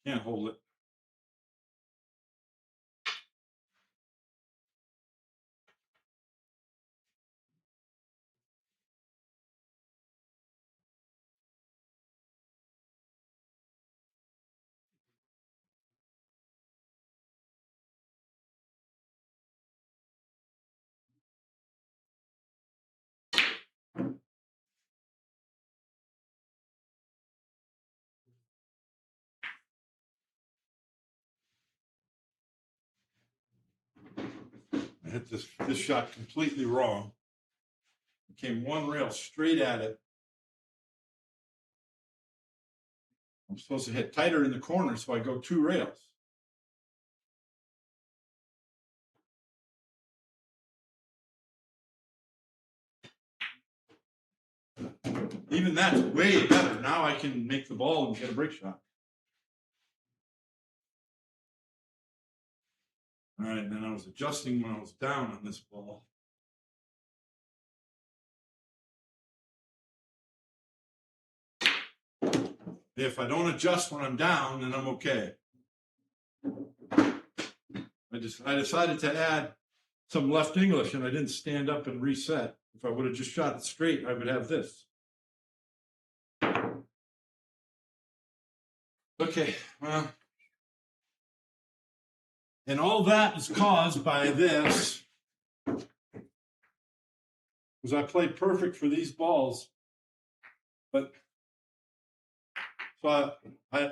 [SPEAKER 1] Can't hold it. I hit this shot completely wrong. Came 1 rail straight at it. I'm supposed to hit tighter in the corner, so I go 2 rails. Even that's way better. Now I can make the ball and get a break shot. All right, then I was adjusting when I was down on this ball. If I don't adjust when I'm down, then I'm okay. I decided to add some left English, and I didn't stand up and reset. If I would have just shot it straight, I would have this. Okay, well, and all that is caused by this, because I played perfect for these balls, but so I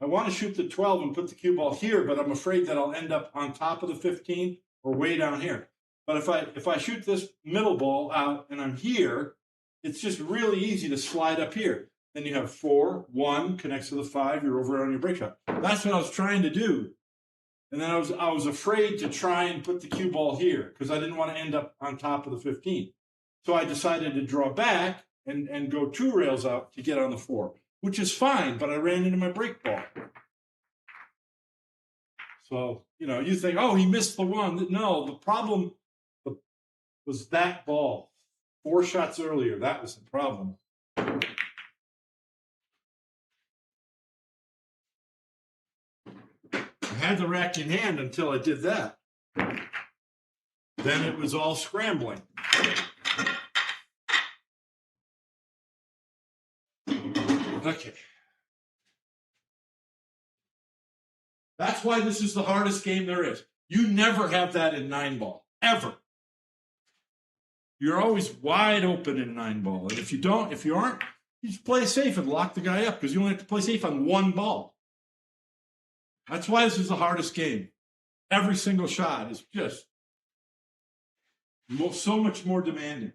[SPEAKER 1] want to shoot the 12 and put the cue ball here, but I'm afraid that I'll end up on top of the 15 or way down here. But if I shoot this middle ball out and I'm here, it's just really easy to slide up here. Then you have 4, 1 connects to the 5. You're over on your break shot. That's what I was trying to do, and then I was afraid to try and put the cue ball here because I didn't want to end up on top of the 15. So I decided to draw back and go 2 rails out to get on the 4, which is fine. But I ran into my break ball. So you think, oh, he missed the 1. No, the problem was that ball. 4 shots earlier, that was the problem. I had the rack in hand until I did that. Then it was all scrambling. Okay. That's why this is the hardest game there is. You never have that in 9-ball, ever. You're always wide open in 9-ball. And if you aren't, you just play safe and lock the guy up because you only have to play safe on 1 ball. That's why this is the hardest game. Every single shot is just so much more demanding.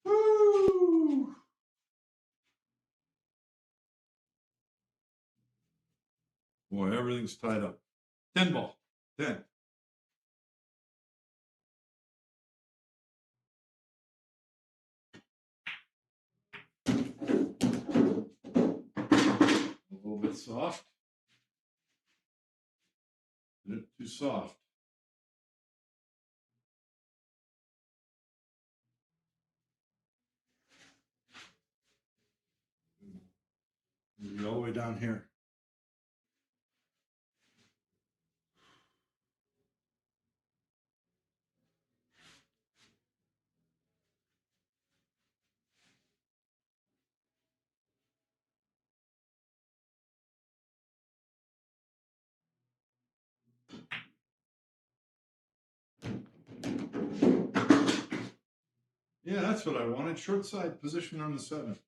[SPEAKER 1] Woo! Boy, everything's tied up. 10-ball. 10. A little bit soft. Too soft. Maybe all the way down here. Yeah, that's what I wanted. Short side position on the 7.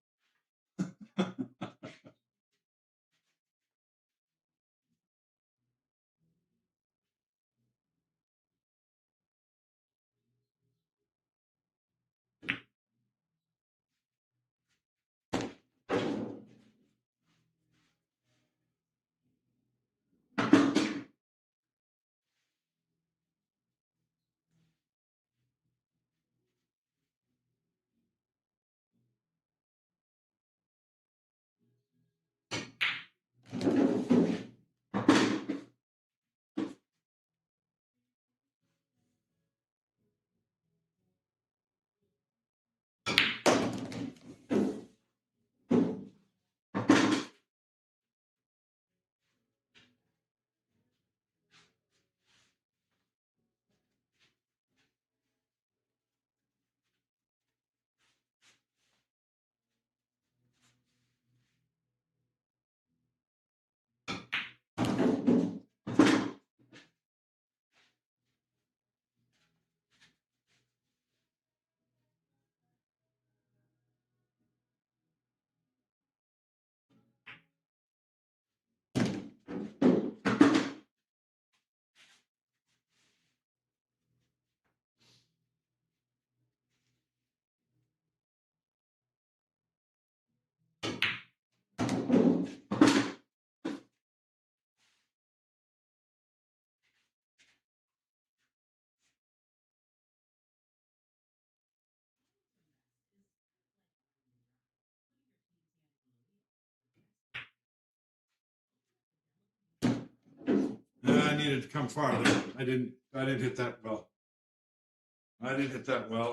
[SPEAKER 1] I needed to come farther. I didn't hit that well.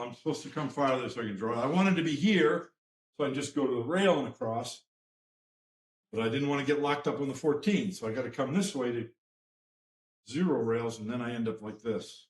[SPEAKER 1] I'm supposed to come farther so I can draw. I wanted to be here so I can just go to the rail and across. But I didn't want to get locked up on the 14, so I got to come this way to 0 rails, and then I end up like this.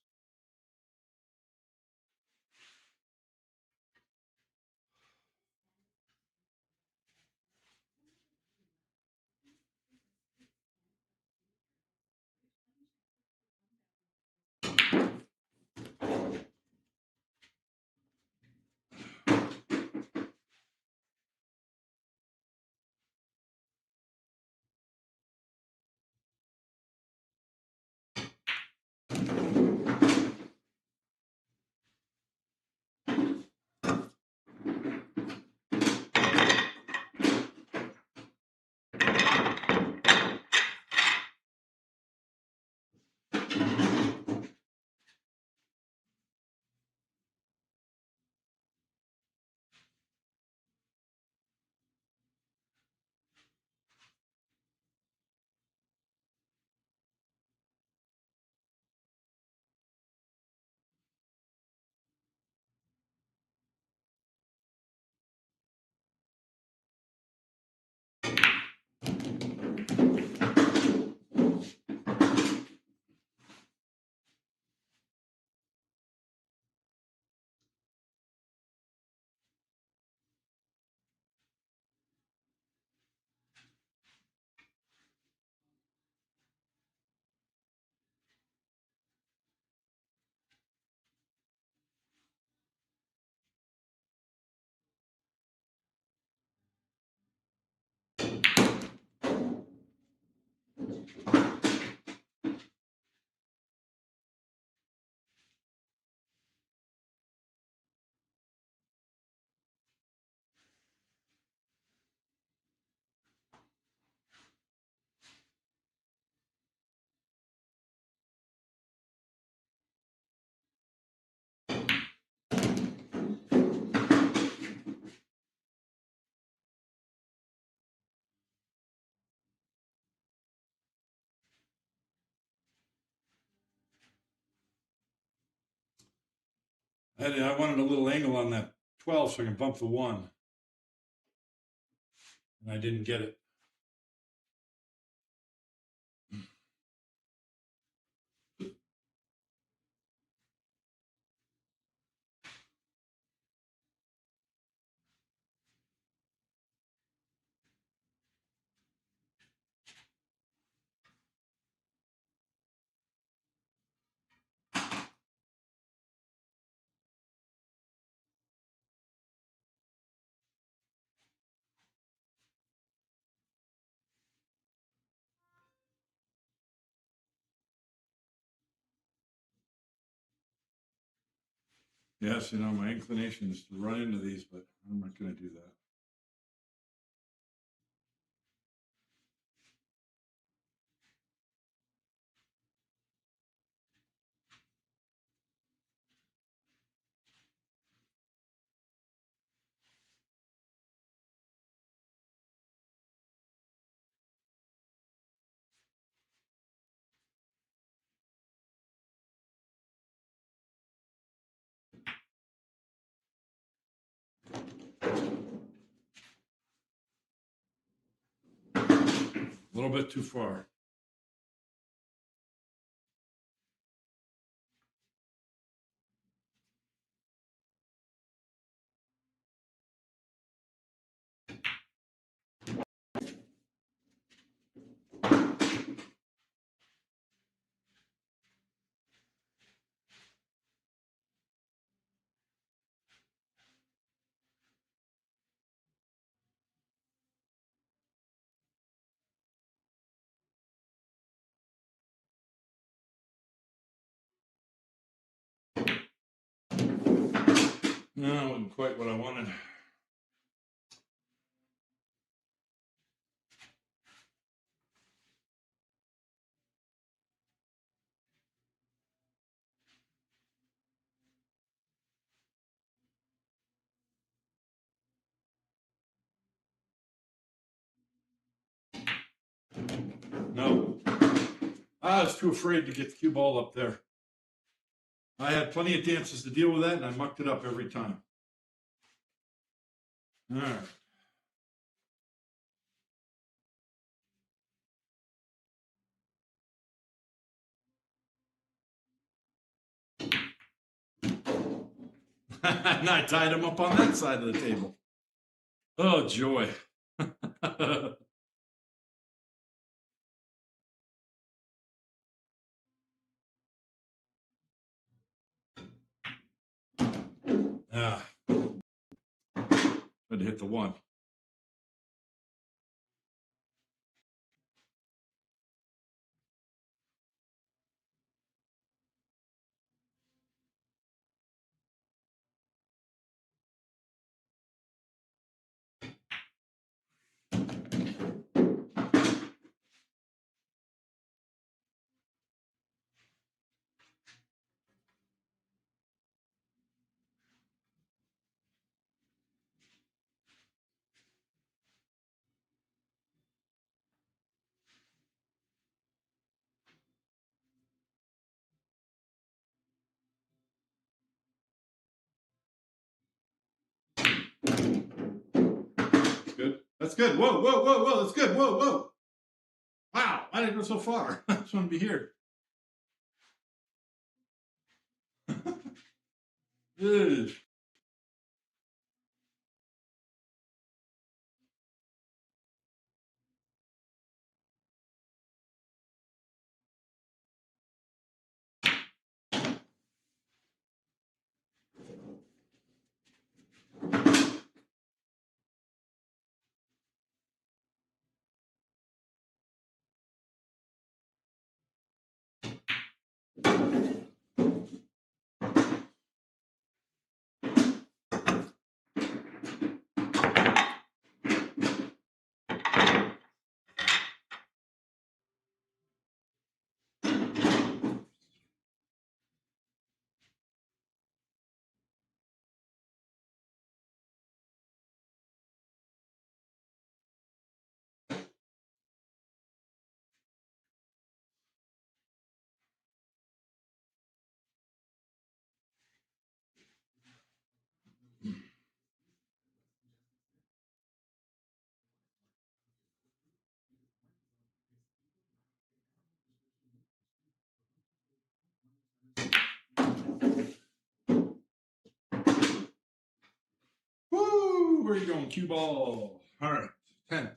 [SPEAKER 1] I wanted a little angle on that 12 so I can bump the 1. And I didn't get it. Yes, my inclination is to run into these, but I'm not going to do that. A little bit too far. No, it wasn't quite what I wanted. No. I was too afraid to get the cue ball up there. I had plenty of chances to deal with that, and I mucked it up every time. All right. And I tied him up on that side of the table. Oh, joy. Ah, had to hit the one. That's good. That's good. Whoa, whoa, whoa, whoa. That's good. Whoa, whoa. Wow, I didn't go so far. I just want to be here. Ugh. Woo! Where are you going, cue ball? All right, 10.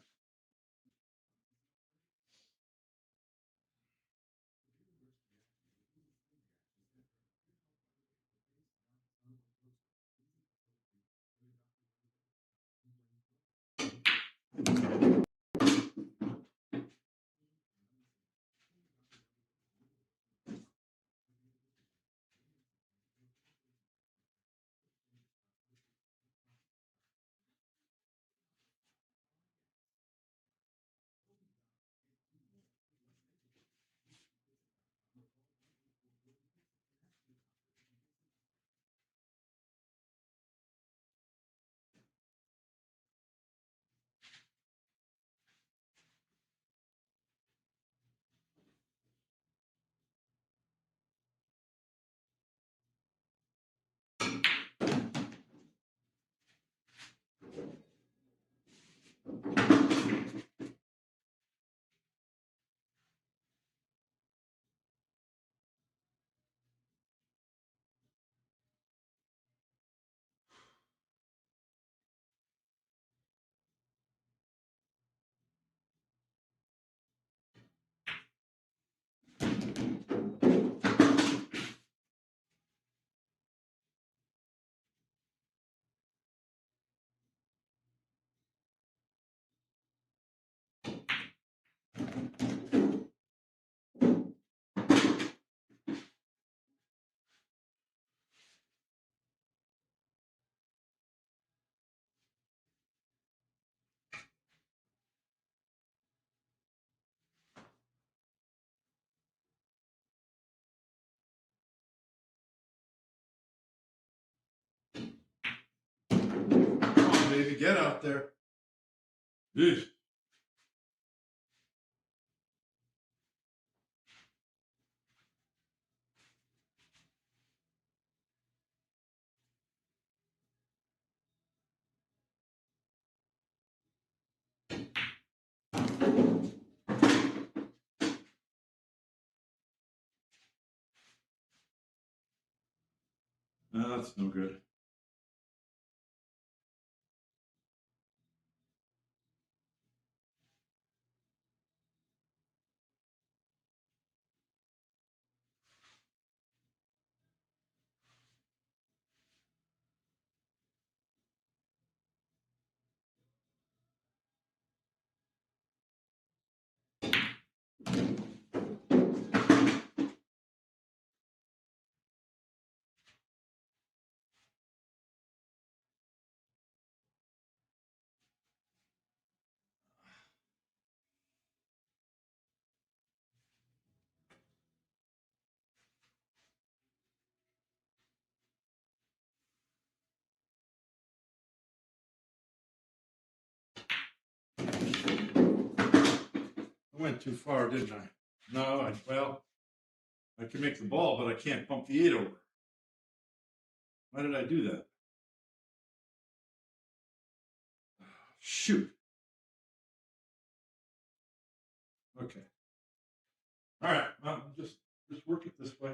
[SPEAKER 1] Come on, baby, get out there. Ugh. No, that's no good. I went too far, didn't I? No, well, I can make the ball, but I can't pump the 8 over. Why did I do that? Shoot. Okay. All right. Well, just work it this way.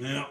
[SPEAKER 1] Now,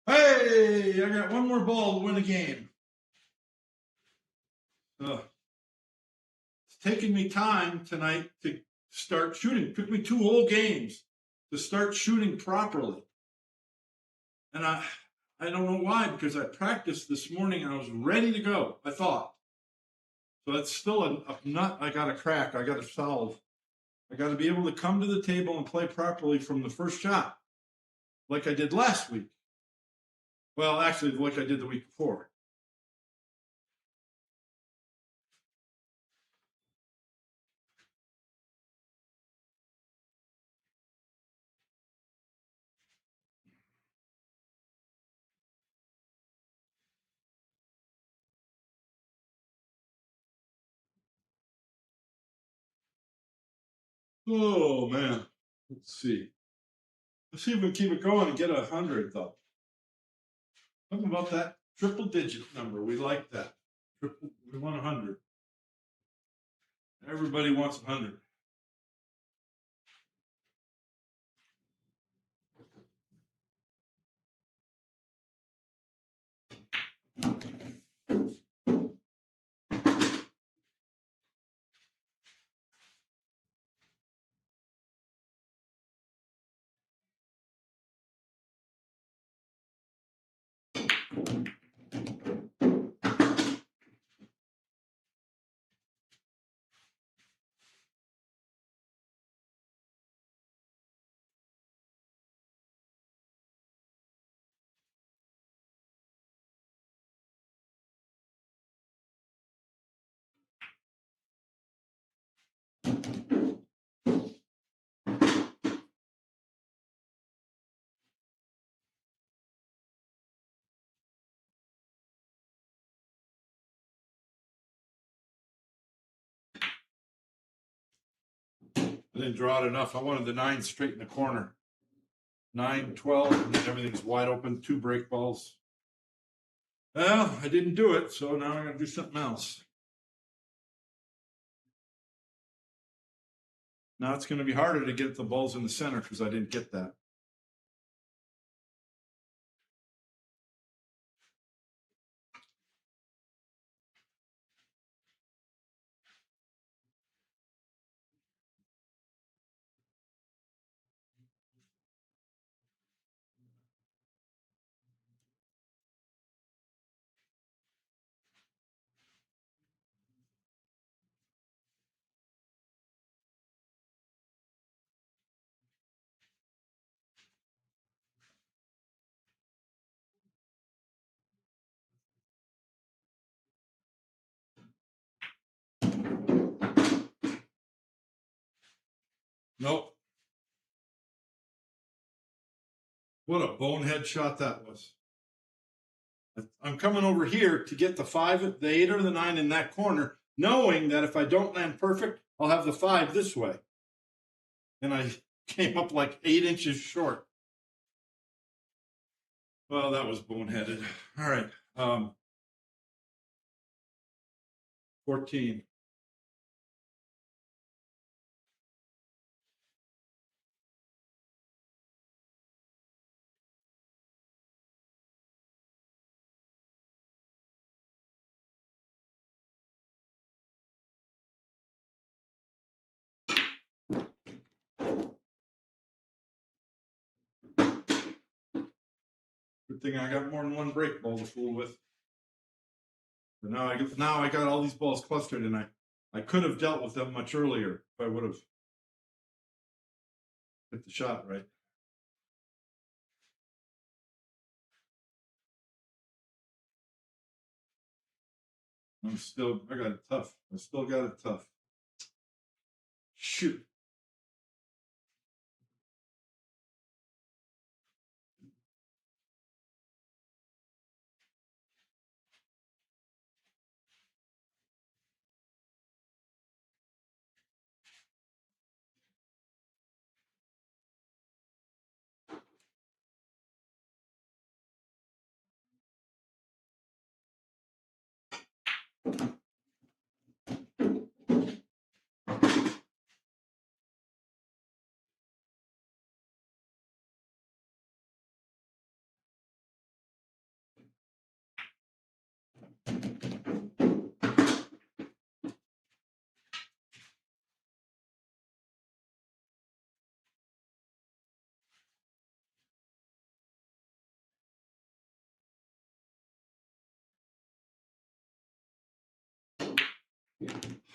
[SPEAKER 1] hey, I got one more ball to win a game. It's taken me time tonight to start shooting. It took me 2 whole games to start shooting properly. And I don't know why, because I practiced this morning and I was ready to go, I thought. So that's still a nut I got to crack. I got to solve. I got to be able to come to the table and play properly from the first shot, like I did last week. Well, actually, like I did the week before. Oh, man. Let's see. Let's see if we can keep it going and get 100, though. Something about that triple digit number. We like that. We want 100. Everybody wants 100. I didn't draw it enough. I wanted the 9 straight in the corner. 9, 12, and then everything's wide open. 2 break balls. Well, I didn't do it, so now I'm going to do something else. Now it's going to be harder to get the balls in the center because I didn't get that. Nope. What a bonehead shot that was. I'm coming over here to get the 5, the 8 or the 9 in that corner, knowing that if I don't land perfect, I'll have the 5 this way. And I came up like 8 inches short. Well, that was boneheaded. All right. 14. Good thing I got more than 1 break ball to fool with. But now I got all these balls clustered, and I could have dealt with them much earlier if I would have hit the shot right. I got it tough. I still got it tough. Shoot.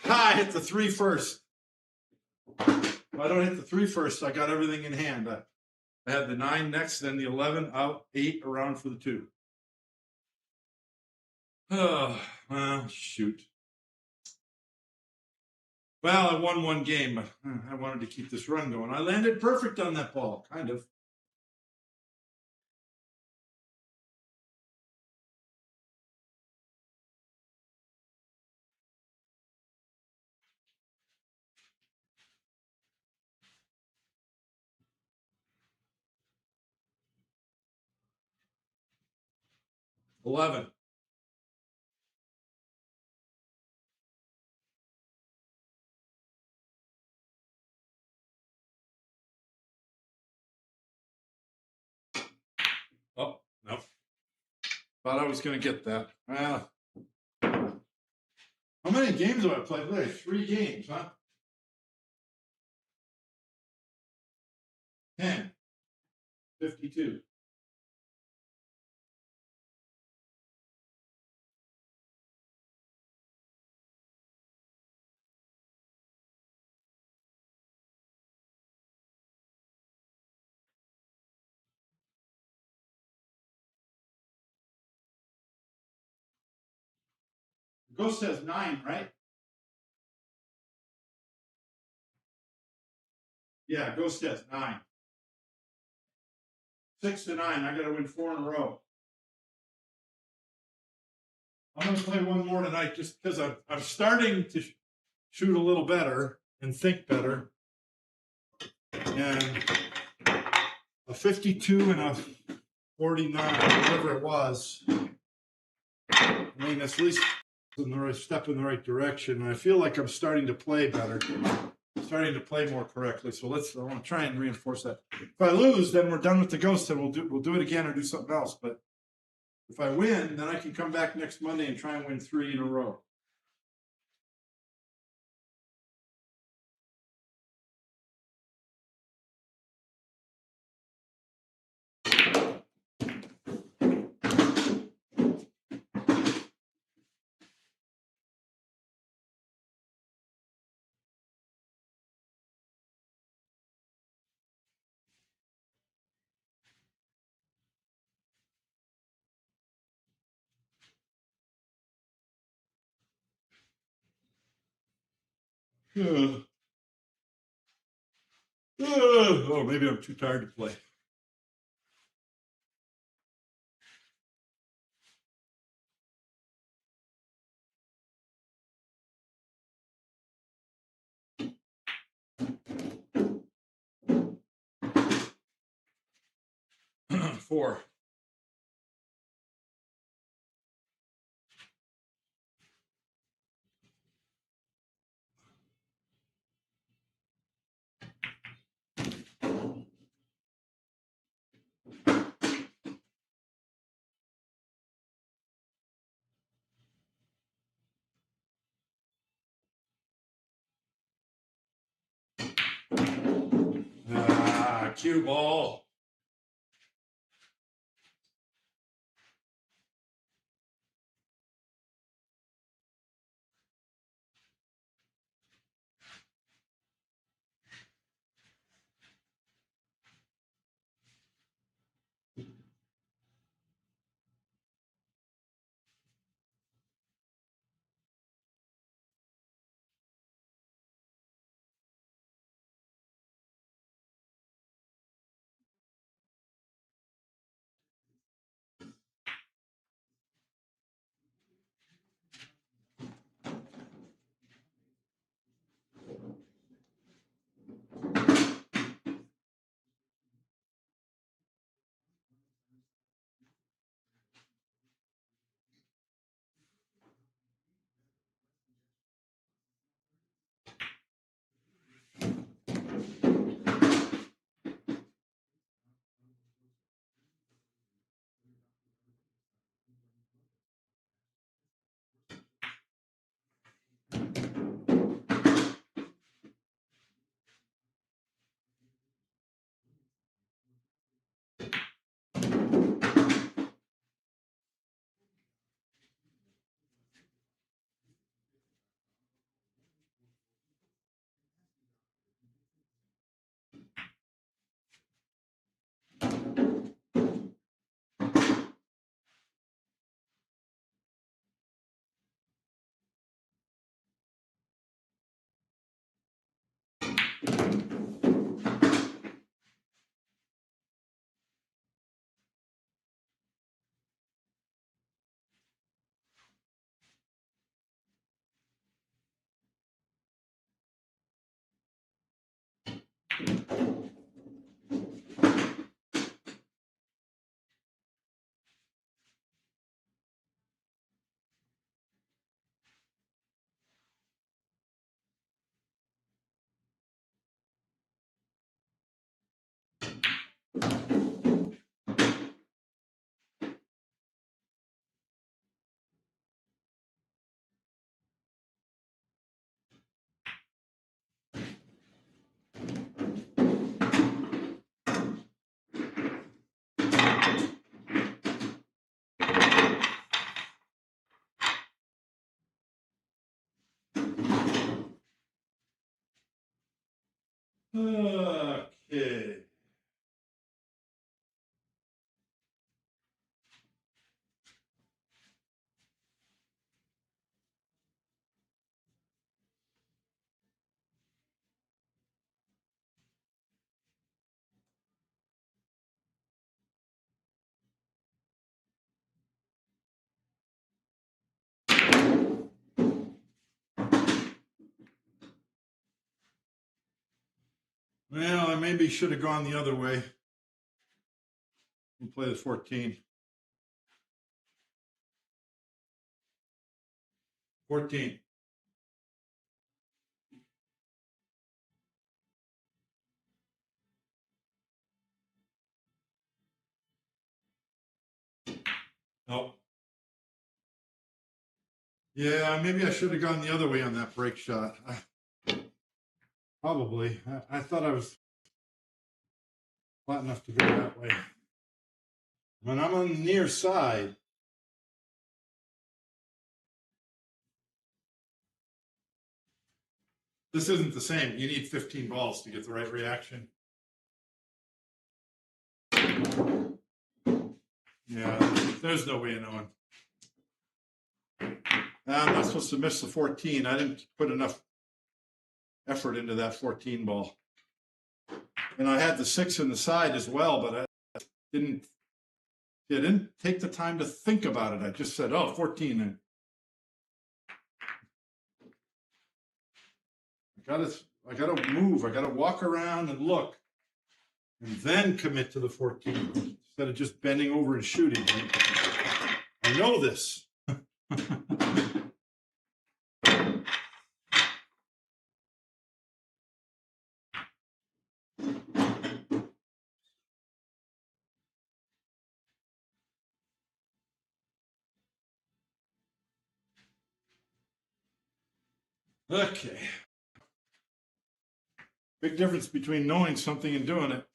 [SPEAKER 1] I hit the 3 first. If I don't hit the 3 first, I got everything in hand. I had the 9 next, then the 11 out, 8 around for the 2. Oh, well, shoot. Well, I won 1 game, but I wanted to keep this run going. I landed perfect on that ball, kind of. $11. Oh, no. Thought I was going to get that. Well, how many games have I played today? 3 games, huh? 10. 52. Ghost has 9, right? Yeah, Ghost has 9. 6 to 9. I got to win 4 in a row. I'm going to play one more tonight just because I'm starting to shoot a little better and think better. And a 52 and a 49, whatever it was. I mean, it's at least in the right step in the right direction. And I feel like I'm starting to play better, starting to play more correctly. So I want to try and reinforce that. If I lose, then we're done with the Ghost, and we'll do it again or do something else. But if I win, then I can come back next Monday and try and win 3 in a row. Oh, maybe I'm too tired to play. Four. Cue ball. Okay. Well, I maybe should have gone the other way. We'll play the 14. 14. Oh. Yeah, maybe I should have gone the other way on that break shot. Probably. I thought I was flat enough to go that way. When I'm on the near side, this isn't the same. You need 15 balls to get the right reaction. Yeah, there's no way of knowing. I'm not supposed to miss the 14. I didn't put enough effort into that 14 ball. And I had the 6 in the side as well, but I didn't take the time to think about it. I just said, oh, 14. And I gotta move. I gotta walk around and look and then commit to the 14 instead of just bending over and shooting. I know this. Okay. Big difference between knowing something and doing it.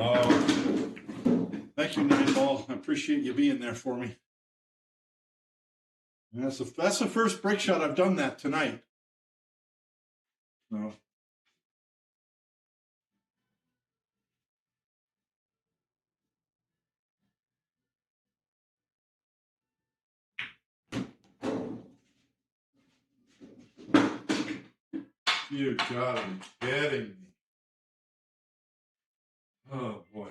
[SPEAKER 1] Oh, thank you, 9 ball. I appreciate you being there for me. And that's the first break shot I've done that tonight. No. You gotta be kidding me. Oh boy.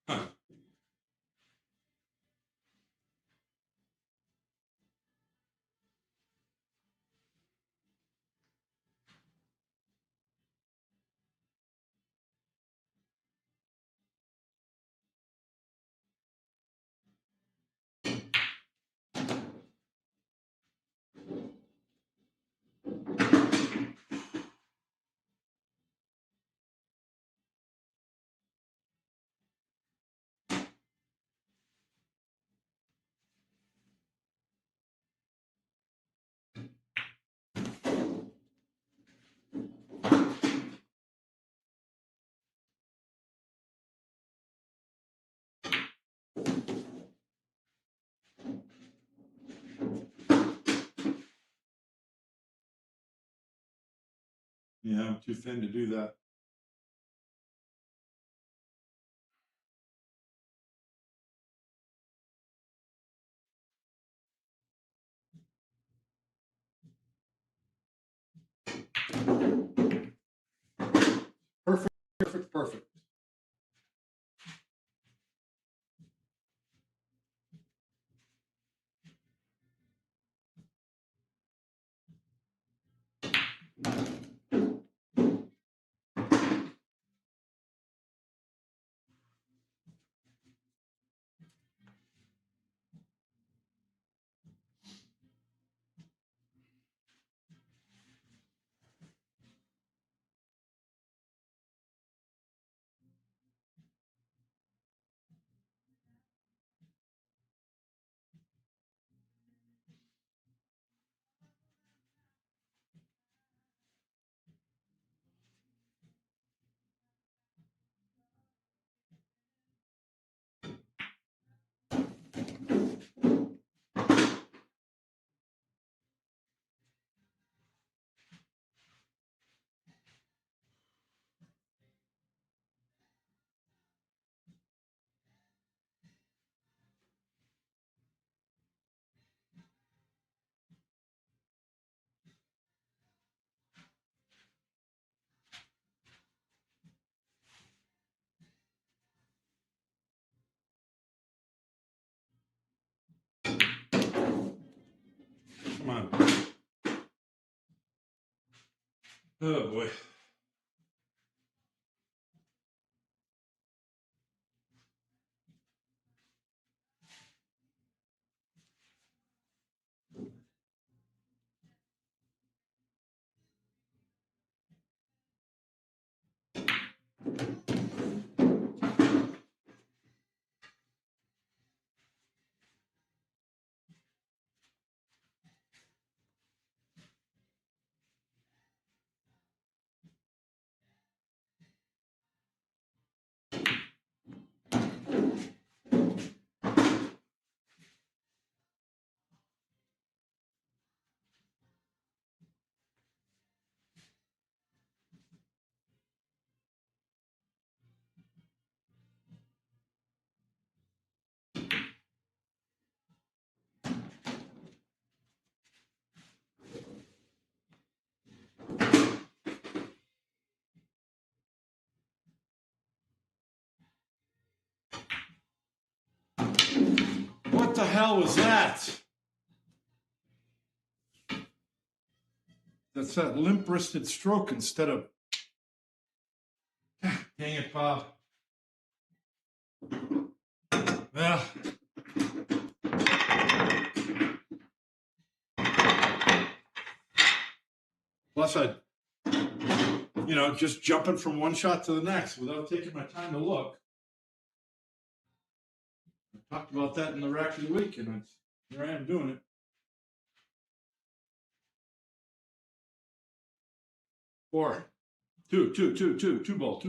[SPEAKER 1] Huh. Yeah, I'm too thin to do that. Perfect, perfect, perfect. Oh boy. What the hell was that? That's that limp-wristed stroke instead of... Dang it, Bob. Well... Plus, just jumping from one shot to the next without taking my time to look. I talked about that in the rack of the week, and here I am doing it. 4, 2 ball.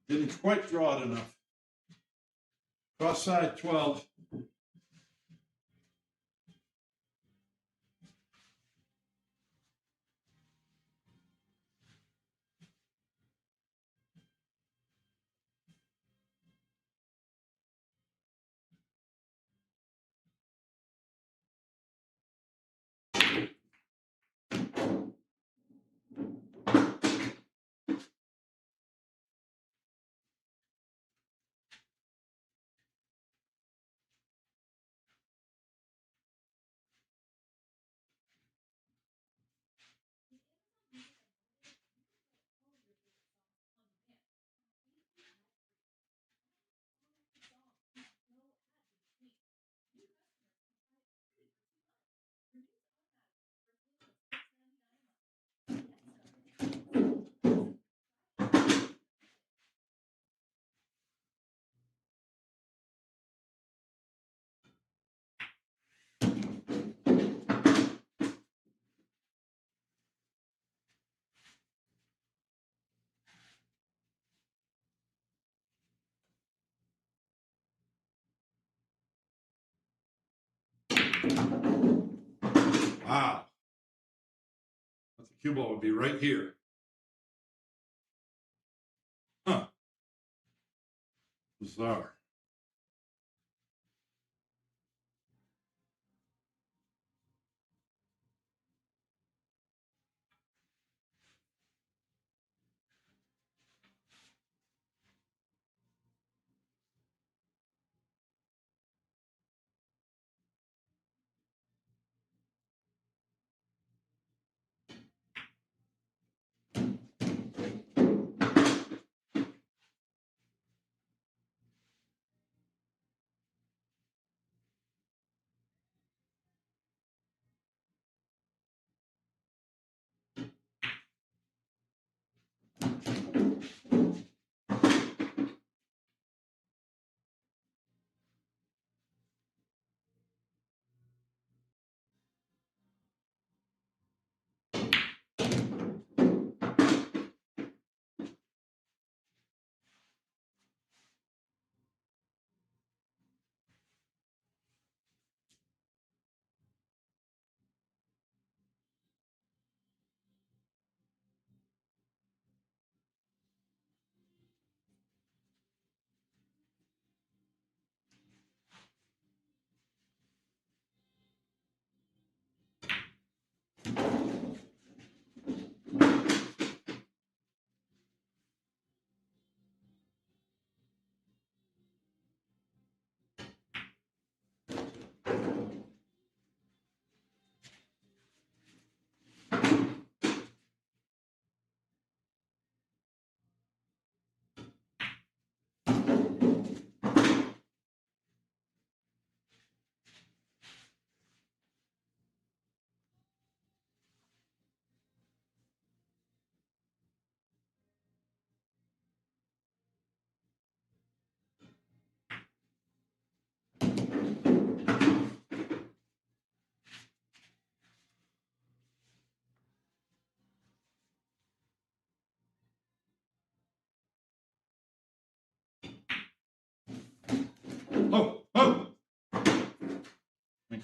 [SPEAKER 1] Didn't quite draw it enough. Cross side 12. Wow. The cue ball would be right here. Huh. Bizarre.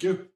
[SPEAKER 1] Thank you.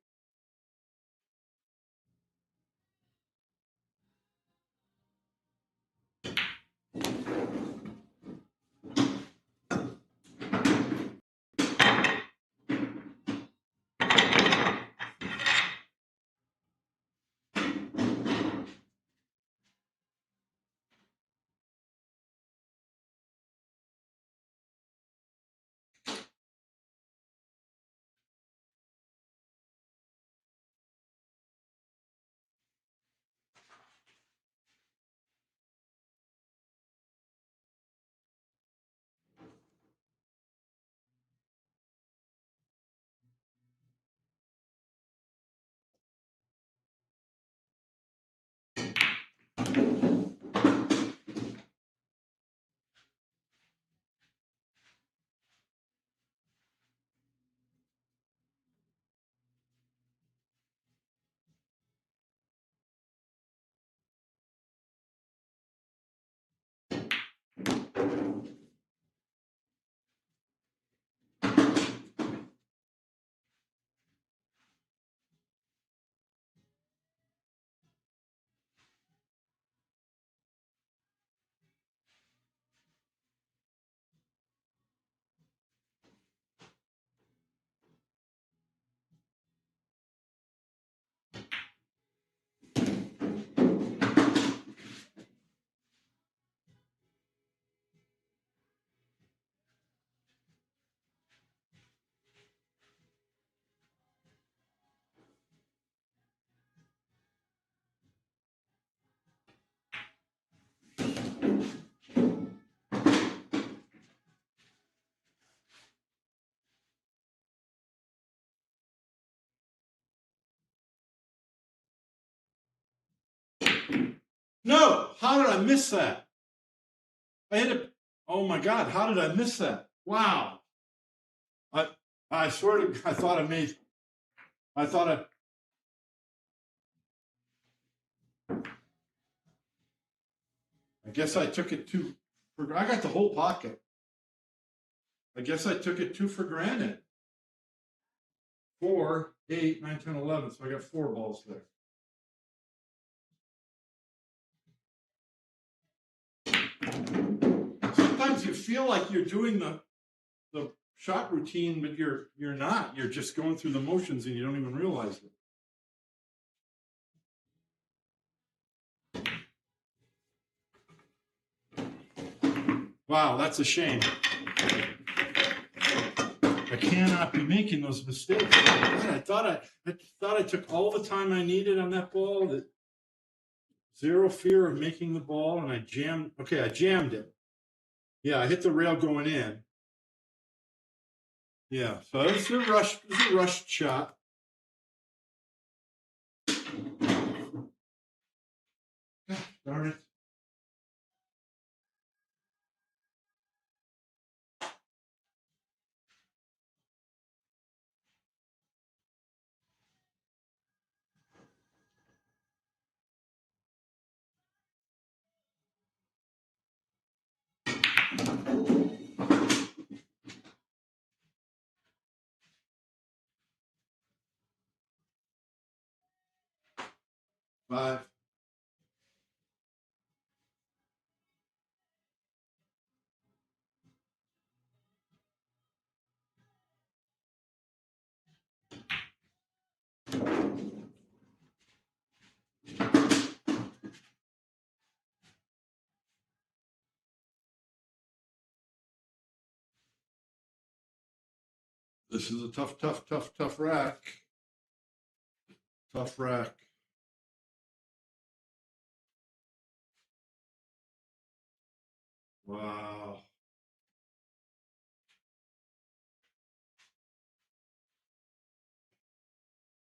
[SPEAKER 1] No, how did I miss that? I hit it. Oh my God, how did I miss that? Wow. I swear to, I thought I guess I took it too, I got the whole pocket. I guess I took it too for granted. 4, 8, 9, 10, 11. So I got 4 balls there. Sometimes you feel like you're doing the shot routine, but you're not. You're just going through the motions and you don't even realize it. Wow, that's a shame. I cannot be making those mistakes. God, I thought I took all the time I needed on that ball. That zero fear of making the ball, and I jammed. Okay, I jammed it. Yeah, I hit the rail going in. Yeah, so it was a rushed shot. God, darn it. Five. This is a tough rack. Tough rack. Wow.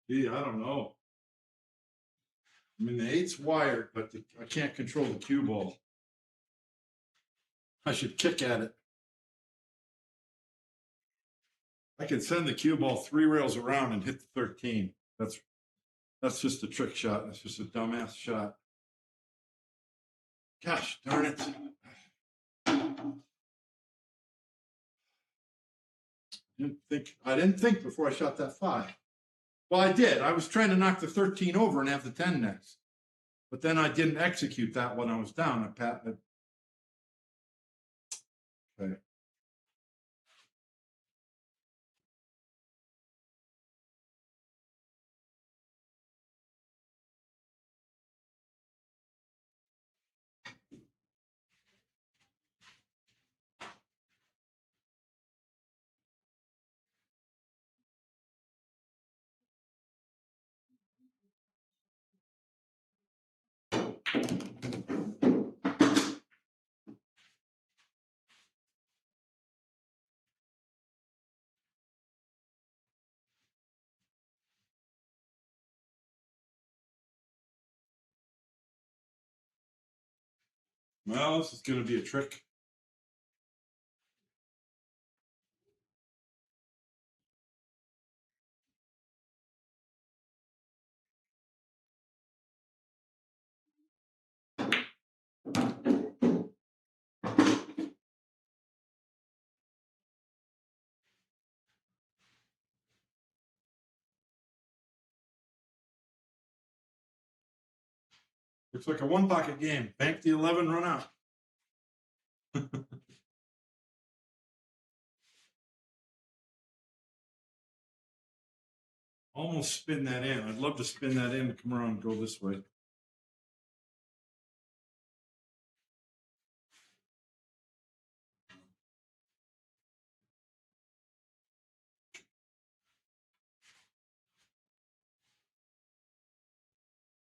[SPEAKER 1] Gee, I don't know. I mean, the 8's wired, but I can't control the cue ball. I should kick at it. I can send the cue ball 3 rails around and hit the 13. That's just a trick shot. That's just a dumbass shot. Gosh darn it. I didn't think before I shot that 5. Well, I did. I was trying to knock the 13 over and have the 10 next. But then I didn't execute that when I was down. Okay. Well, this is going to be a trick. Looks like a one pocket game. Bank the 11, run out. Almost spin that in. I'd love to spin that in, come around and go this way.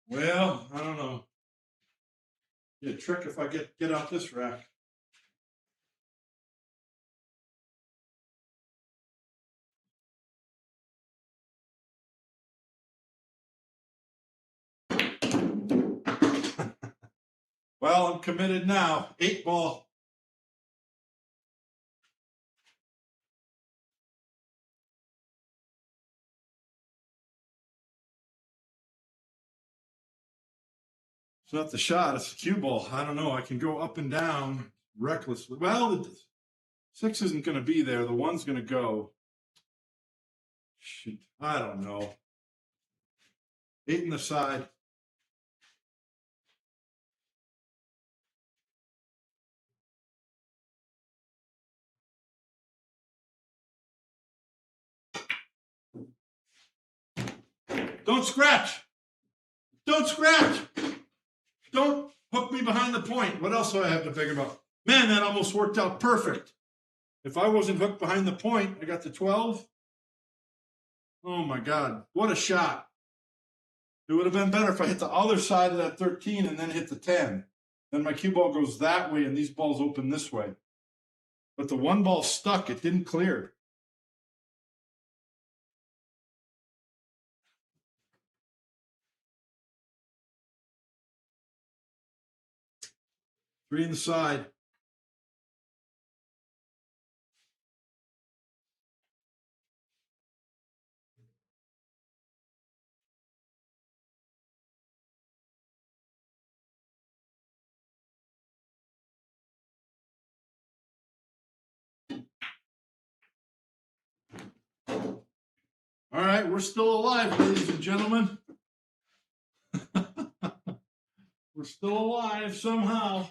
[SPEAKER 1] Well, I don't know. Be a trick if I get out this rack. Well, I'm committed now. 8 ball. It's not the shot, it's the cue ball. I don't know. I can go up and down recklessly. Well, the 6 isn't going to be there. The 1's going to go. Shoot, I don't know. 8 in the side. Don't scratch. Don't scratch. Don't hook me behind the point. What else do I have to figure about? Man, that almost worked out perfect. If I wasn't hooked behind the point, I got the 12. Oh my God, what a shot. It would have been better if I hit the other side of that 13 and then hit the 10. Then my cue ball goes that way and these balls open this way. But the 1 ball stuck, it didn't clear. Three in the side. All right, we're still alive, ladies and gentlemen. We're still alive somehow.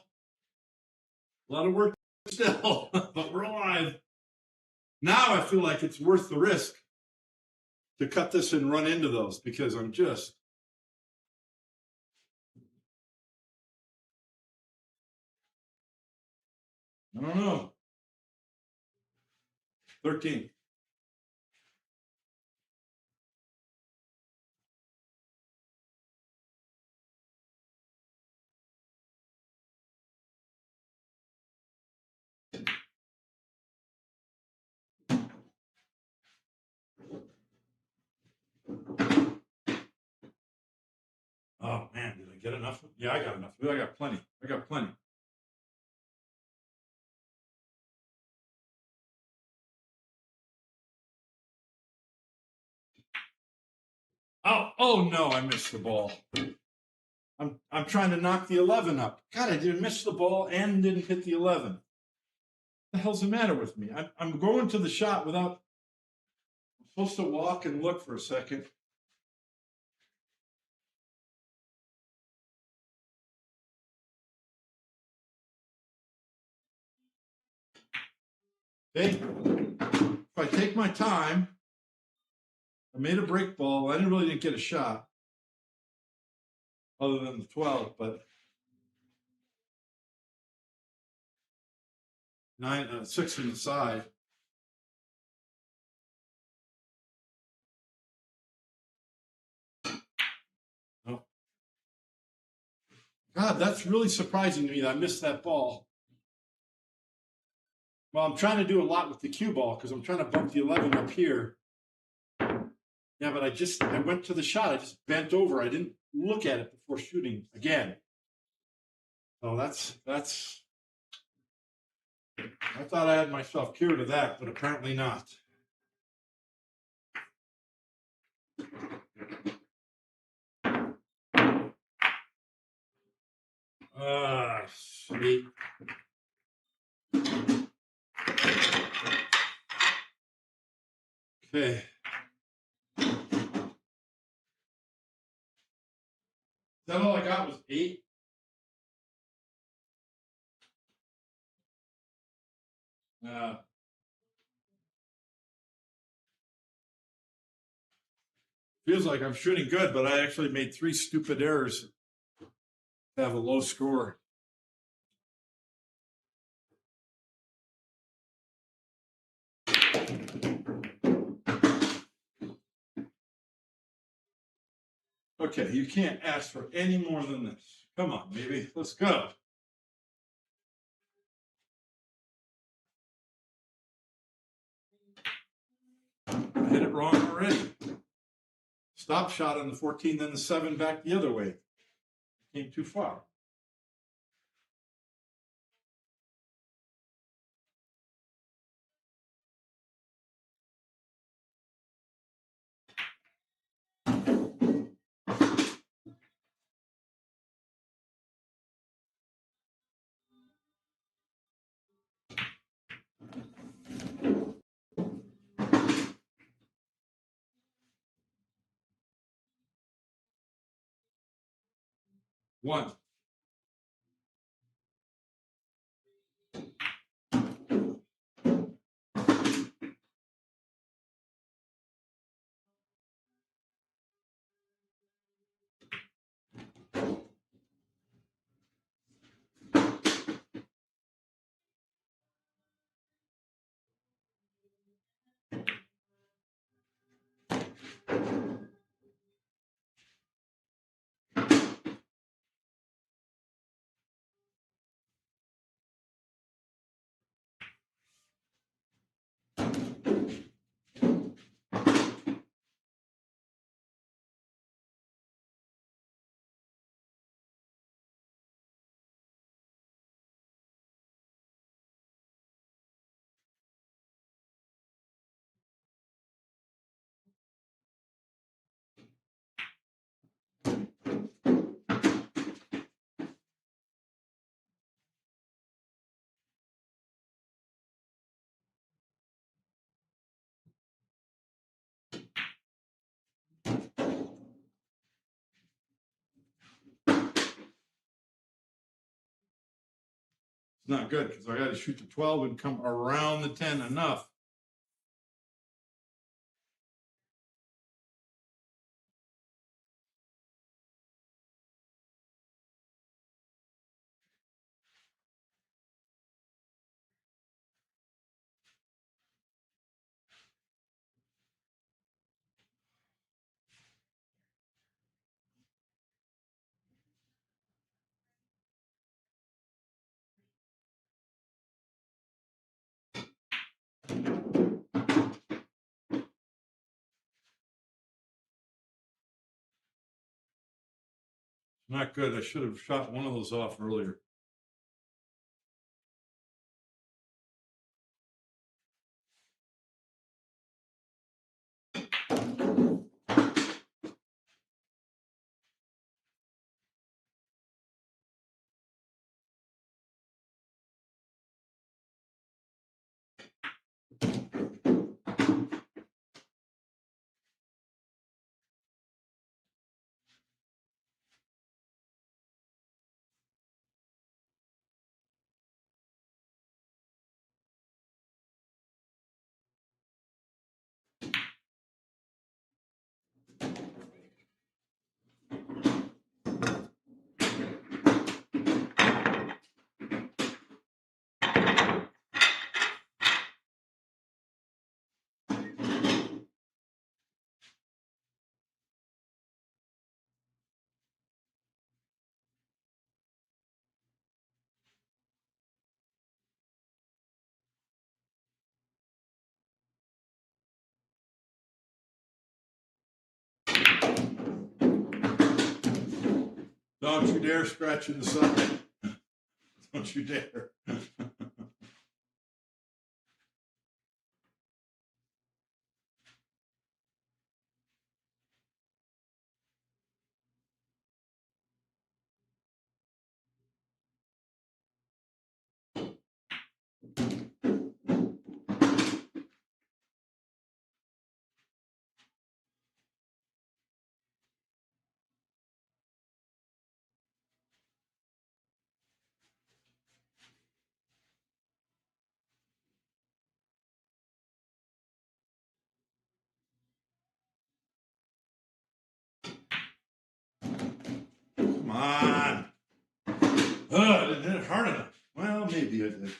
[SPEAKER 1] A lot of work still, but we're alive. Now I feel like it's worth the risk to cut this and run into those because I'm just. I don't know. 13. Oh man, did I get enough? Yeah, I got enough. I got plenty. I got plenty. Oh no, I missed the ball. I'm trying to knock the 11 up. God, I didn't miss the ball and didn't hit the 11. What the hell's the matter with me? I'm going to the shot without. I'm supposed to walk and look for a second. Okay. If I take my time, I made a break ball. I didn't get a shot other than the 12, but 6 on the side. Oh. God, that's really surprising to me that I missed that ball. Well, I'm trying to do a lot with the cue ball because I'm trying to bump the 11 up here. Yeah, but I went to the shot. I just bent over. I didn't look at it before shooting again. So that's, I thought I had myself cured of that, but apparently not. Sweet. Okay. That all I got was 8. Feels like I'm shooting good, but I actually made 3 stupid errors to have a low score. Okay, you can't ask for any more than this. Come on, baby, let's go. I hit it wrong already. Stop shot on the 14, then the 7 back the other way. Came too far. One. It's not good because I got to shoot the 12 and come around the 10 enough. Not good. I should have shot one of those off earlier. Don't you dare scratch in the side. Don't you dare. Come on. I didn't hit it hard enough. Well, maybe I did.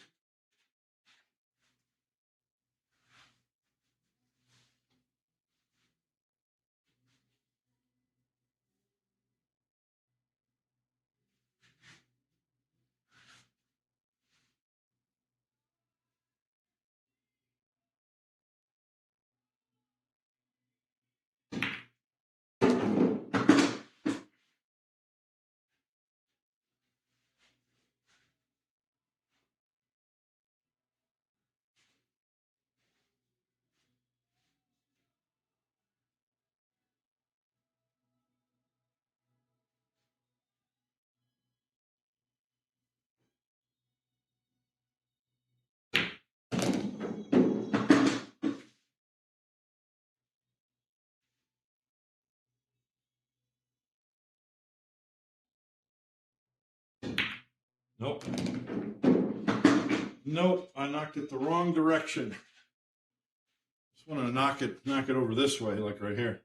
[SPEAKER 1] Nope. Nope, I knocked it the wrong direction. Just want to knock it over this way, like right here.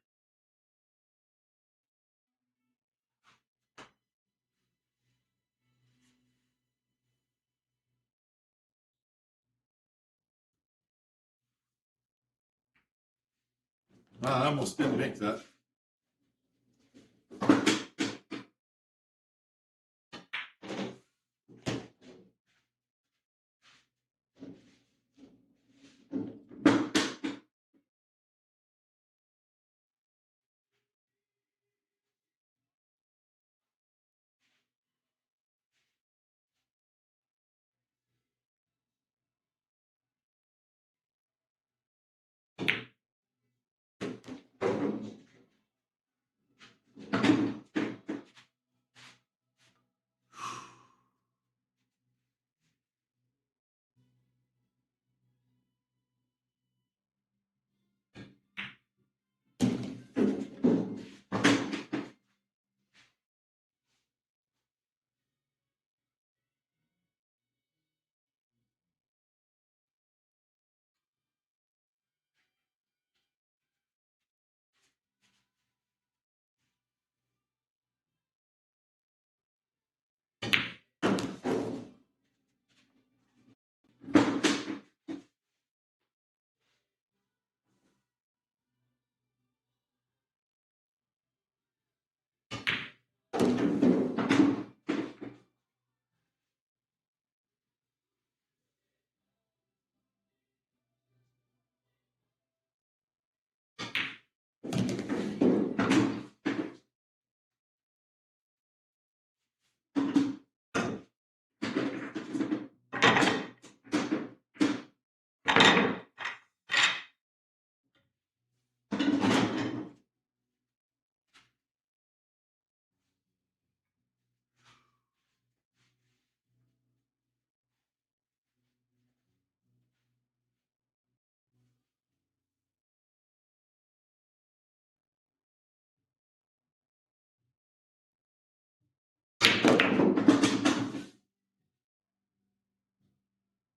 [SPEAKER 1] I almost didn't make that.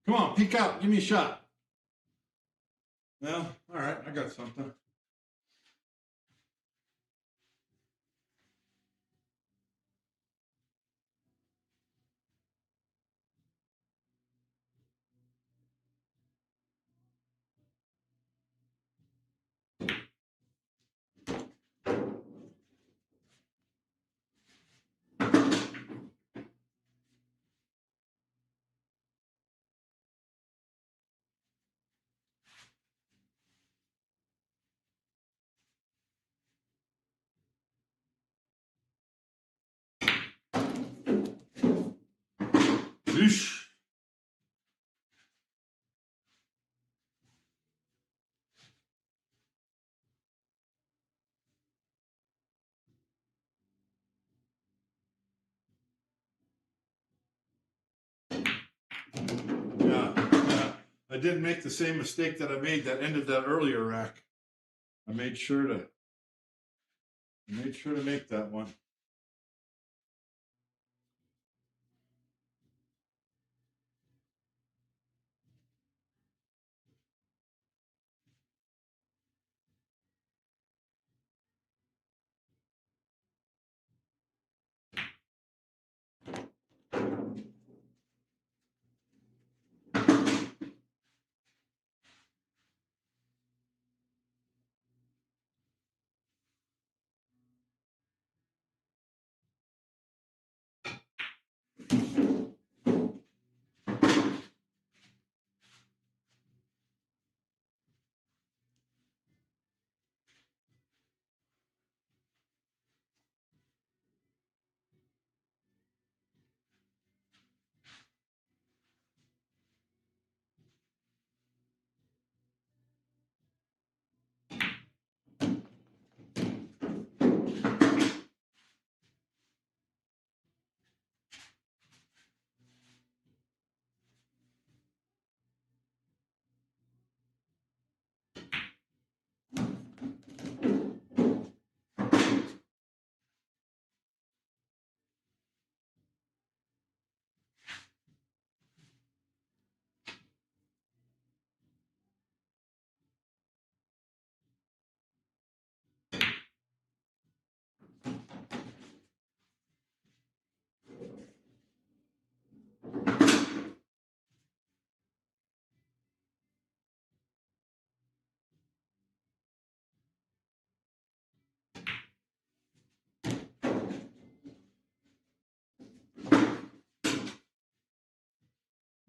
[SPEAKER 1] Come on, peek out. Give me a shot. Well, all right, I got something. Yeesh. Yeah. I didn't make the same mistake that I made that ended that earlier rack. I made sure to make that one.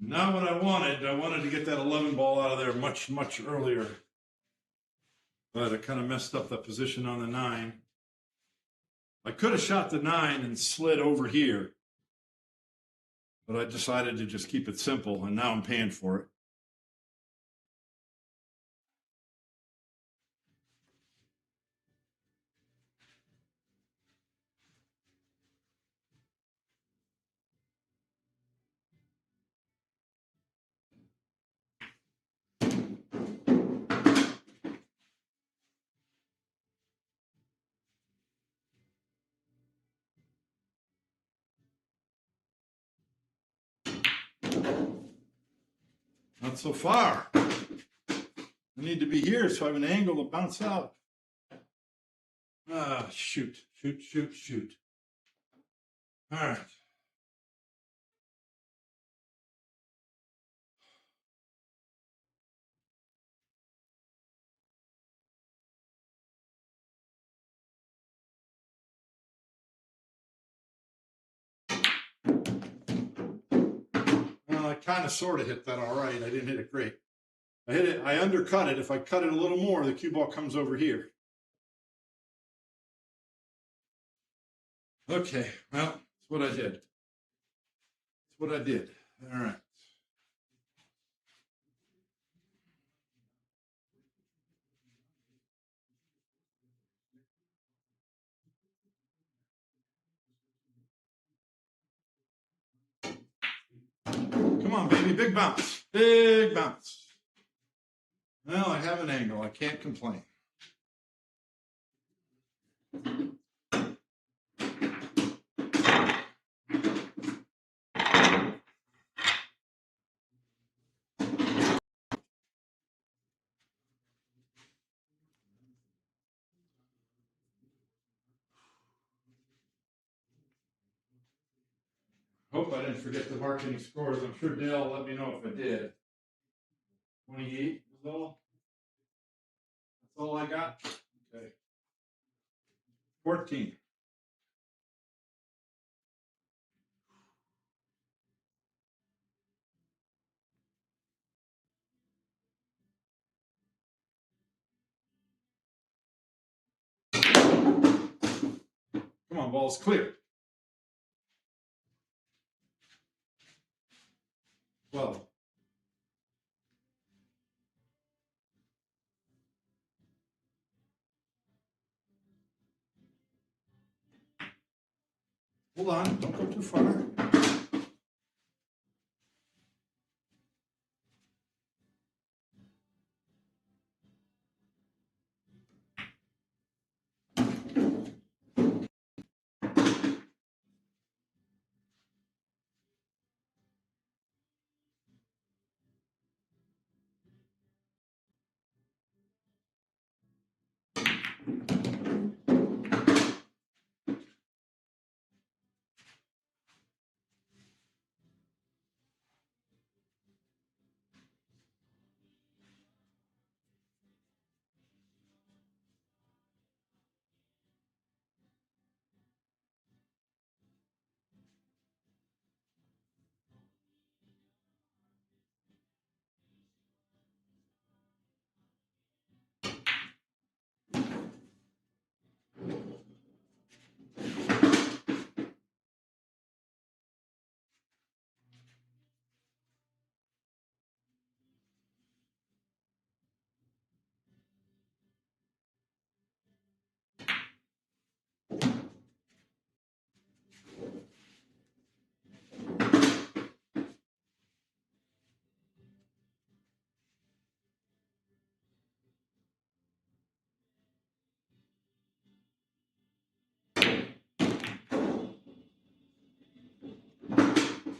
[SPEAKER 1] Not what I wanted. I wanted to get that 11 ball out of there much, much earlier. But I kind of messed up the position on the 9. I could have shot the 9 and slid over here. But I decided to just keep it simple, and now I'm paying for it. Not so far. I need to be here so I have an angle to bounce out. Ah, shoot. All right. Well, I kind of sort of hit that all right. I didn't hit it great. I hit it. I undercut it. If I cut it a little more, the cue ball comes over here. Okay. Well, that's what I did. All right. Come on, baby. Big bounce. Big bounce. Well, I have an angle. I can't complain. Hope I didn't forget to mark any scores. I'm sure Dale will let me know if I did. 28 is all. That's all I got. Okay. 14. Come on, ball's clear. 12. Hold on, don't go too far.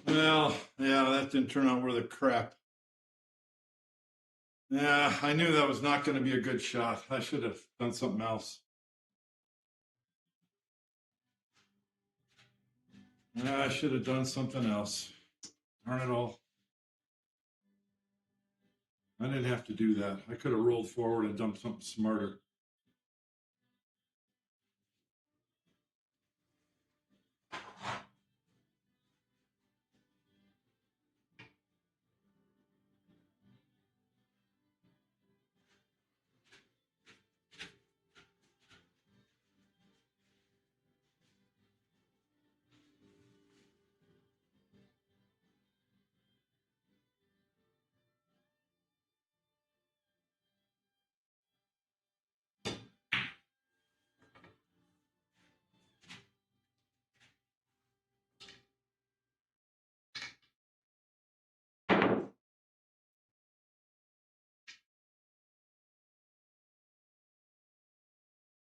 [SPEAKER 1] Well, yeah, that didn't turn out worth a crap. Yeah, I knew that was not going to be a good shot. I should have done something else. Yeah, I should have done something else. Darn it all. I didn't have to do that. I could have rolled forward and done something smarter.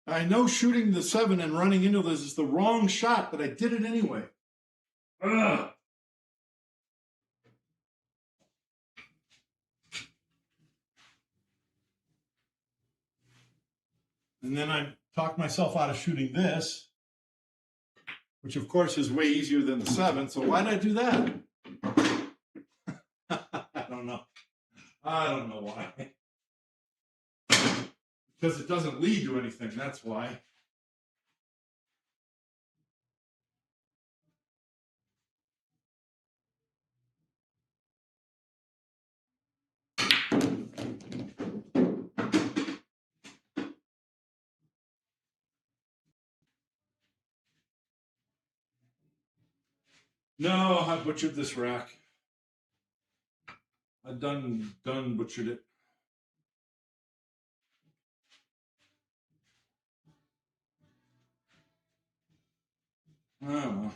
[SPEAKER 1] I know shooting the 7 and running into this is the wrong shot, but I did it anyway. Ugh. And then I talked myself out of shooting this, which of course is way easier than the 7. So why did I do that? I don't know. I don't know why. Because it doesn't lead to anything, that's why. No, I butchered this rack. I done butchered it. Oh.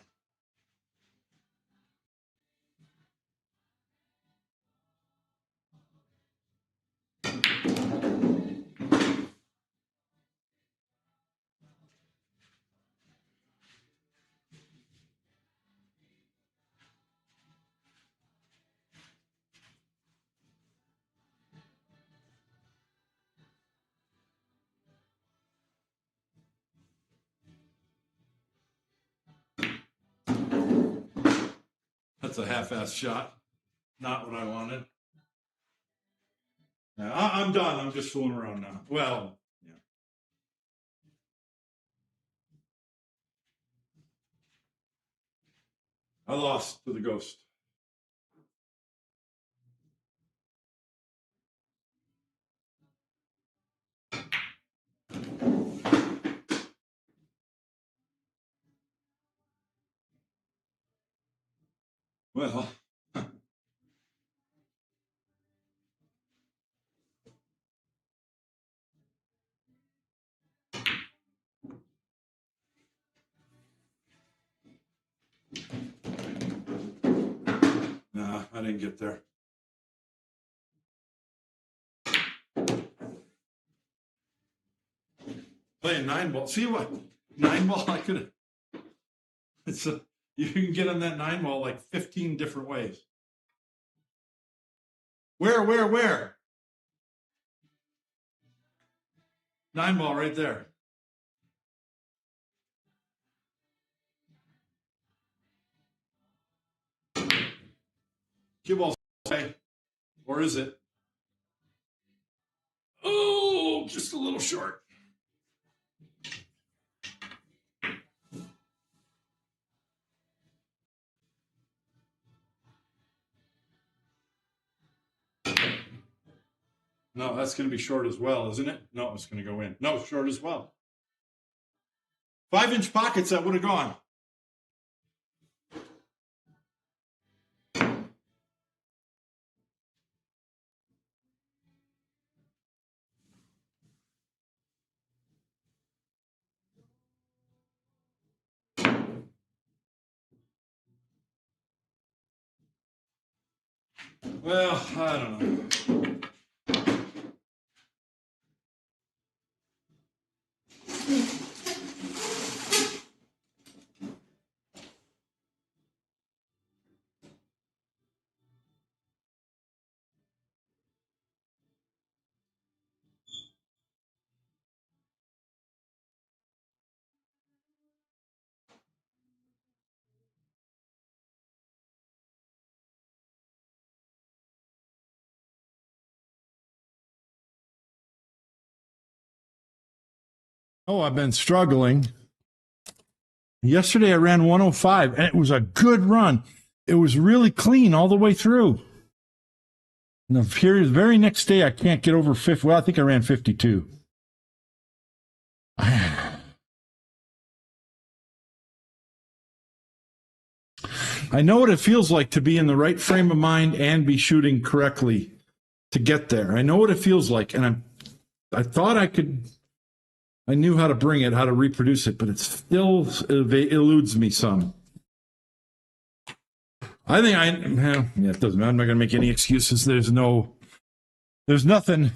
[SPEAKER 1] That's a half-ass shot. Not what I wanted. Yeah, I'm done. I'm just fooling around now. Well, yeah. I lost to the ghost. Well, didn't get there. Playing 9-ball. See what? 9-ball, I could have. You can get on that 9-ball like 15 different ways. Where? 9-ball right there. Cue ball's away. Or is it? Oh, just a little short. No, that's going to be short as well, isn't it? No, it's going to go in. No, short as well. 5-inch pockets, that would have gone. Well, I don't know. Oh, I've been struggling. Yesterday I ran 105, and it was a good run. It was really clean all the way through. And the very next day, I can't get over 50. Well, I think I ran 52. I know what it feels like to be in the right frame of mind and be shooting correctly to get there. I know what it feels like, and I thought I knew how to bring it, how to reproduce it, but it still eludes me some. I think it doesn't matter. I'm not going to make any excuses. There's nothing. It's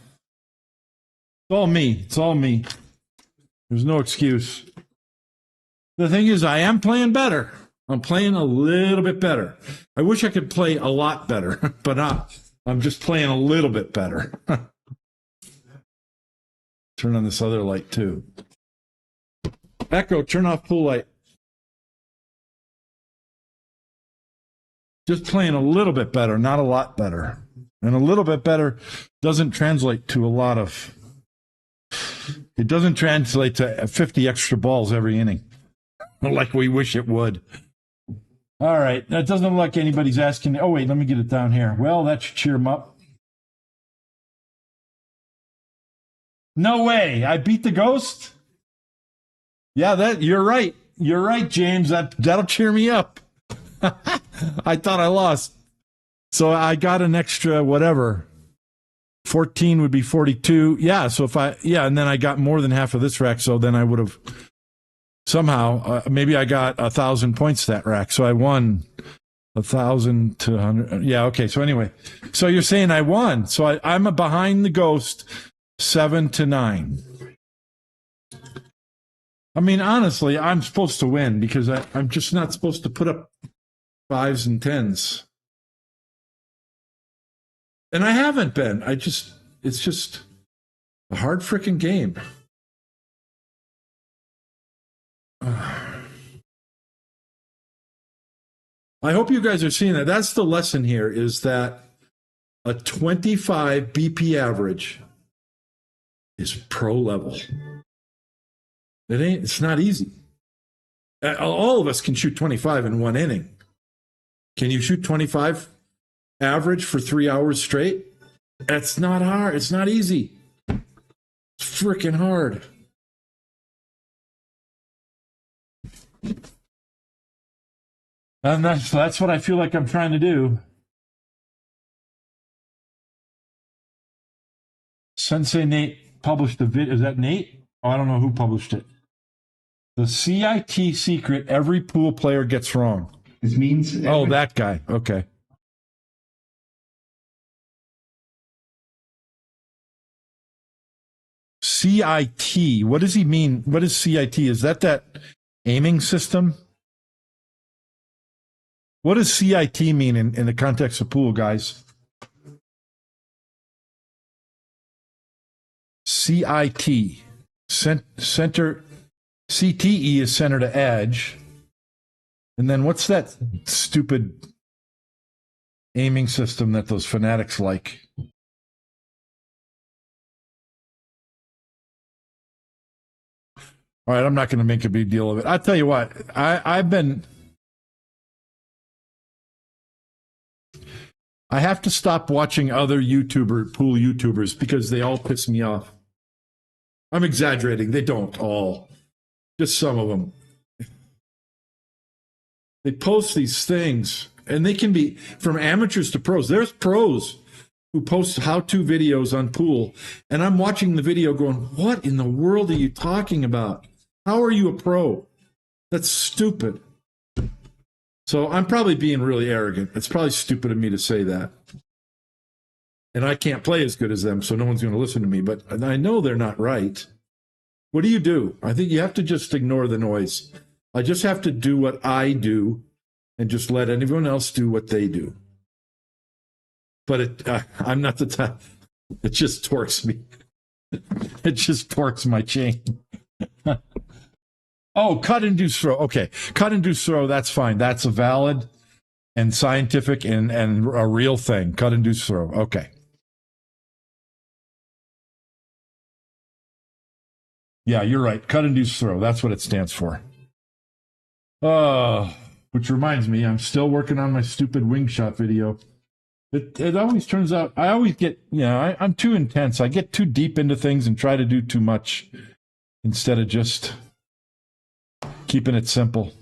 [SPEAKER 1] all me. It's all me. There's no excuse. The thing is, I am playing better. I'm playing a little bit better. I wish I could play a lot better, but I'm just playing a little bit better. Turn on this other light too. Echo, turn off pool light. Just playing a little bit better, not a lot better. And a little bit better doesn't translate to a lot of... It doesn't translate to 50 extra balls every inning, like we wish it would. All right, that doesn't look like anybody's asking. Oh, wait, let me get it down here. Well, that should cheer them up. No way, I beat the ghost? Yeah, you're right. You're right, James. That'll cheer me up. I thought I lost. So I got an extra whatever. 14 would be 42. Yeah, so and then I got more than half of this rack, so then I would have somehow, maybe I got 1,000 points that rack, so I won 1,000 to 100. Yeah, okay, so anyway. So you're saying I won. So I'm behind the ghost 7-9. I mean, honestly, I'm supposed to win because I'm just not supposed to put up 5s and 10s. And I haven't been. It's just a hard freaking game. I hope you guys are seeing that. That's the lesson here, is that a 25 BP average is pro level. It's not easy. All of us can shoot 25 in one inning. Can you shoot 25 average for 3 hours straight? That's not hard. It's not easy. It's freaking hard. And that's what I feel like I'm trying to do. Sensei Nate published a video. Is that Nate? Oh, I don't know who published it. The CIT secret every pool player gets wrong.
[SPEAKER 2] This means...
[SPEAKER 1] Oh, that guy. Okay.
[SPEAKER 2] CIT. What does he mean? What is CIT? Is that aiming system? What does CIT mean in the context of pool, guys? CIT. Center. CTE is center to edge. And then what's that stupid aiming system that those fanatics like? All right, I'm not going to make a big deal of it. I'll tell you what, I have to stop watching other pool YouTubers because they all piss me off. I'm exaggerating. They don't all. Just some of them. They post these things, and they can be from amateurs to pros. There's pros who post how-to videos on pool, and I'm watching the video going, what in the world are you talking about? How are you a pro? That's stupid. So I'm probably being really arrogant. It's probably stupid of me to say that. And I can't play as good as them, so no one's going to listen to me. But I know they're not right. What do? I think you have to just ignore the noise. I just have to do what I do and just let anyone else do what they do. But I'm not the type. It just torques me. It just torques my chain. Oh, cut-induced throw. Okay, cut-induced throw, that's fine. That's a valid and scientific and a real thing. Cut-induced throw. Okay. Yeah, you're right. Cut-induced throw. That's what it stands for. Which reminds me, I'm still working on my stupid wing shot video. It always turns out, I always get, I'm too intense. I get too deep into things and try to do too much instead of just keeping it simple.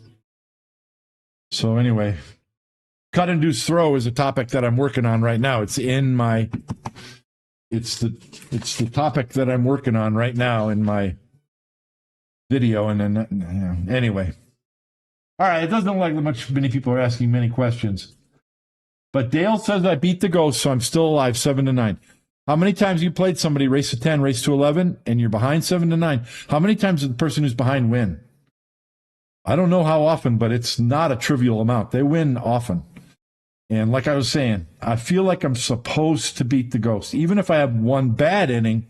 [SPEAKER 2] So anyway, cut-induced throw is a topic that I'm working on right now. It's the topic that I'm working on right now in my video. And then, anyway. All right, it doesn't look like many people are asking many questions. But Dale says I beat the ghost, so I'm still alive, 7-9. How many times have you played somebody race to 10, race to 11, and you're behind 7-9? How many times does the person who's behind win? I don't know how often, but it's not a trivial amount. They win often. And like I was saying, I feel like I'm supposed to beat the ghost. Even if I have one bad inning,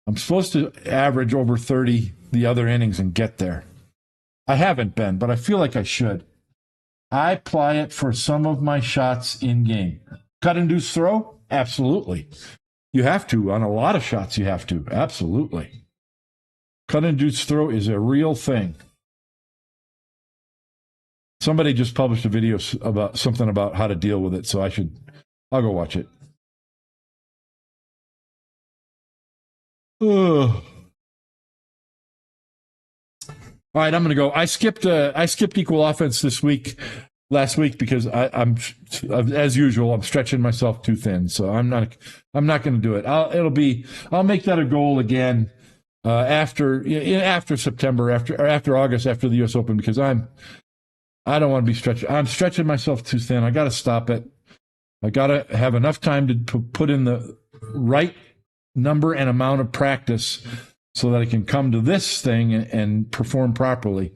[SPEAKER 2] I'm supposed to average over 30 the other innings and get there. I haven't been, but I feel like I should. I apply it for some of my shots in game. Cut-induced throw? Absolutely. You have to. On a lot of shots, you have to. Absolutely. Cut-induced throw is a real thing. Somebody just published a video about something about how to deal with it, so I'll go watch it. Ugh. All right, I'm going to go. I skipped equal offense last week because I'm as usual. I'm stretching myself too thin, so I'm not going to do it. I'll make that a goal again after September, after August, after the U.S. Open, because I don't want to be stretching. I'm stretching myself too thin. I got to stop it. I got to have enough time to put in the right number and amount of practice so that I can come to this thing and perform properly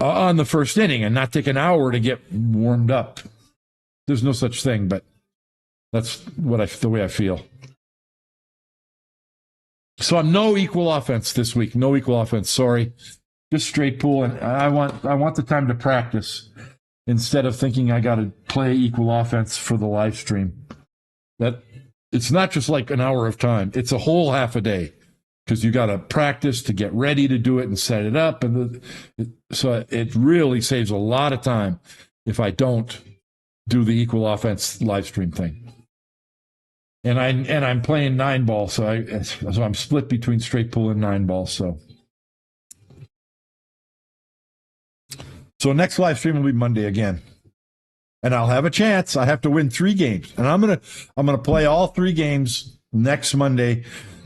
[SPEAKER 2] on the first inning and not take an hour to get warmed up. There's no such thing, but that's the way I feel. So I'm no equal offense this week. No equal offense. Sorry, just straight pool. And I want the time to practice instead of thinking I got to play equal offense for the live stream. That it's not just like an hour of time. It's a whole half a day. Because you got to practice to get ready to do it and set it up, so it really saves a lot of time if I don't do the equal offense live stream thing. And I'm playing 9-ball, so I'm split between straight pool and 9-ball. So next live stream will be Monday again, and I'll have a chance. I have to win 3 games, and I'm gonna play all 3 games next Monday.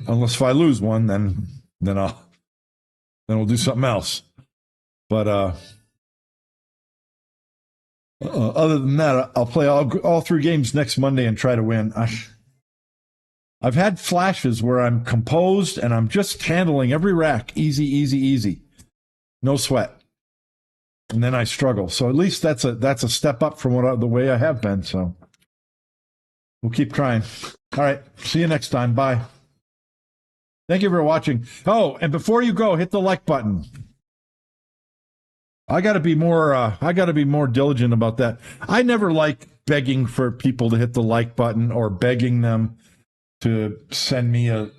[SPEAKER 2] Unless if I lose one, then we'll do something else. But other than that, I'll play all 3 games next Monday and try to win. I've had flashes where I'm composed and I'm just handling every rack. Easy, easy, easy. No sweat. And then I struggle. So at least that's a step up from the way I have been. So we'll keep trying. All right. See you next time. Bye. Thank you for watching. Oh, and before you go, hit the like button. I got to be more diligent about that. I never like begging for people to hit the like button or begging them to send me a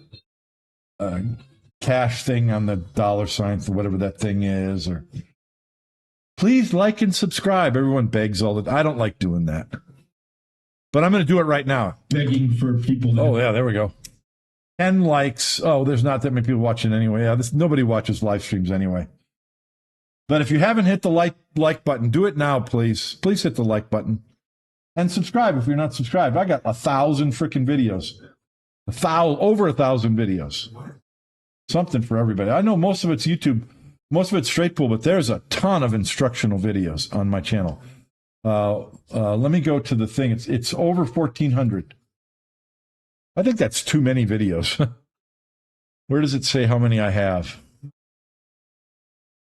[SPEAKER 2] cash thing on the $sign for whatever that thing is, or please like and subscribe. Everyone begs all the time. I don't like doing that. But I'm going to do it right now. Begging for people. Oh, yeah, there we go. 10 likes. Oh, there's not that many people watching anyway. Yeah, nobody watches live streams anyway. But if you haven't hit the like button, do it now, please. Please hit the like button. And subscribe if you're not subscribed. I got 1,000 freaking videos. Over 1,000 videos. Something for everybody. I know most of it's YouTube. Most of it's straight pool, but there's a ton of instructional videos on my channel. Let me go to the thing. It's over 1,400. I think that's too many videos. Where does it say how many I have?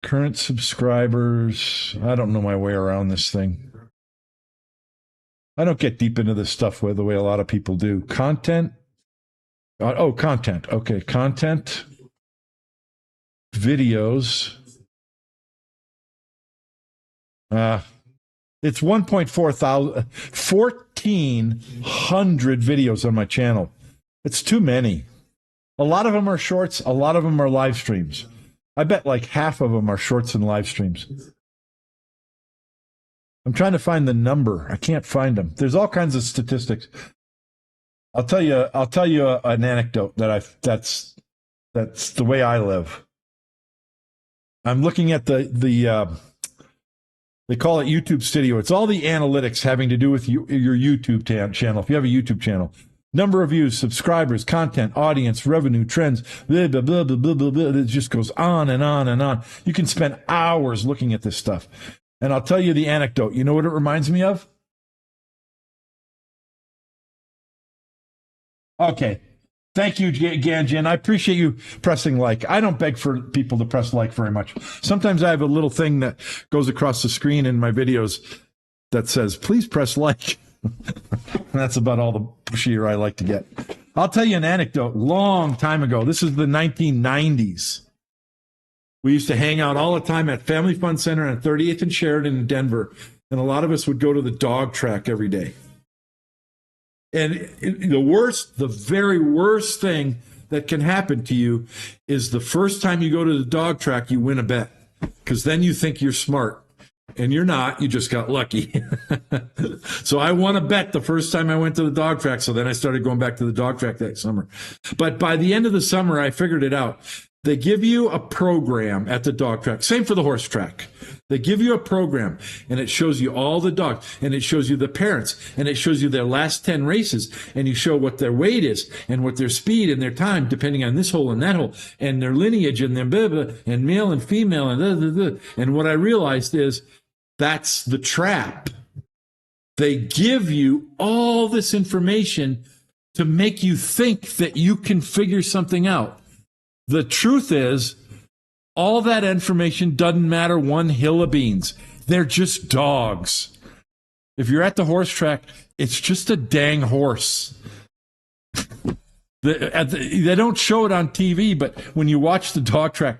[SPEAKER 2] Current subscribers. I don't know my way around this thing. I don't get deep into this stuff the way a lot of people do. Content. Content. Okay, content. Videos. It's 1,400 videos on my channel. It's too many. A lot of them are shorts. A lot of them are live streams. I bet like half of them are shorts and live streams. I'm trying to find the number. I can't find them. There's all kinds of statistics. I'll tell you an anecdote that's the way I live. I'm looking at the they call it YouTube Studio. It's all the analytics having to do with your YouTube channel. If you have a YouTube channel, number of views, subscribers, content, audience, revenue, trends, blah, blah, blah, blah, blah, blah, blah. It just goes on and on and on. You can spend hours looking at this stuff. And I'll tell you the anecdote. You know what it reminds me of? Okay. Thank you, Ganjin. I appreciate you pressing like. I don't beg for people to press like very much. Sometimes I have a little thing that goes across the screen in my videos that says, please press like. That's about all the pushier I like to get. I'll tell you an anecdote. Long time ago. This is the 1990s. We used to hang out all the time at Family Fun Center on 38th and Sheridan in Denver. And a lot of us would go to the dog track every day. And the very worst thing that can happen to you is the first time you go to the dog track, you win a bet. Because then you think you're smart. And you're not. You just got lucky. So I won a bet the first time I went to the dog track. So then I started going back to the dog track that summer. But by the end of the summer, I figured it out. They give you a program at the dog track. Same for the horse track. They give you a program, and it shows you all the dogs, and it shows you the parents, and it shows you their last 10 races, and you show what their weight is, and what their speed and their time, depending on this hole and that hole, and their lineage, and their blah, blah, and male and female, and blah, blah, blah. And what I realized is that's the trap. They give you all this information to make you think that you can figure something out. The truth is, all that information doesn't matter one hill of beans. They're just dogs. If you're at the horse track, it's just a dang horse. They don't show it on TV, but when you watch the dog track,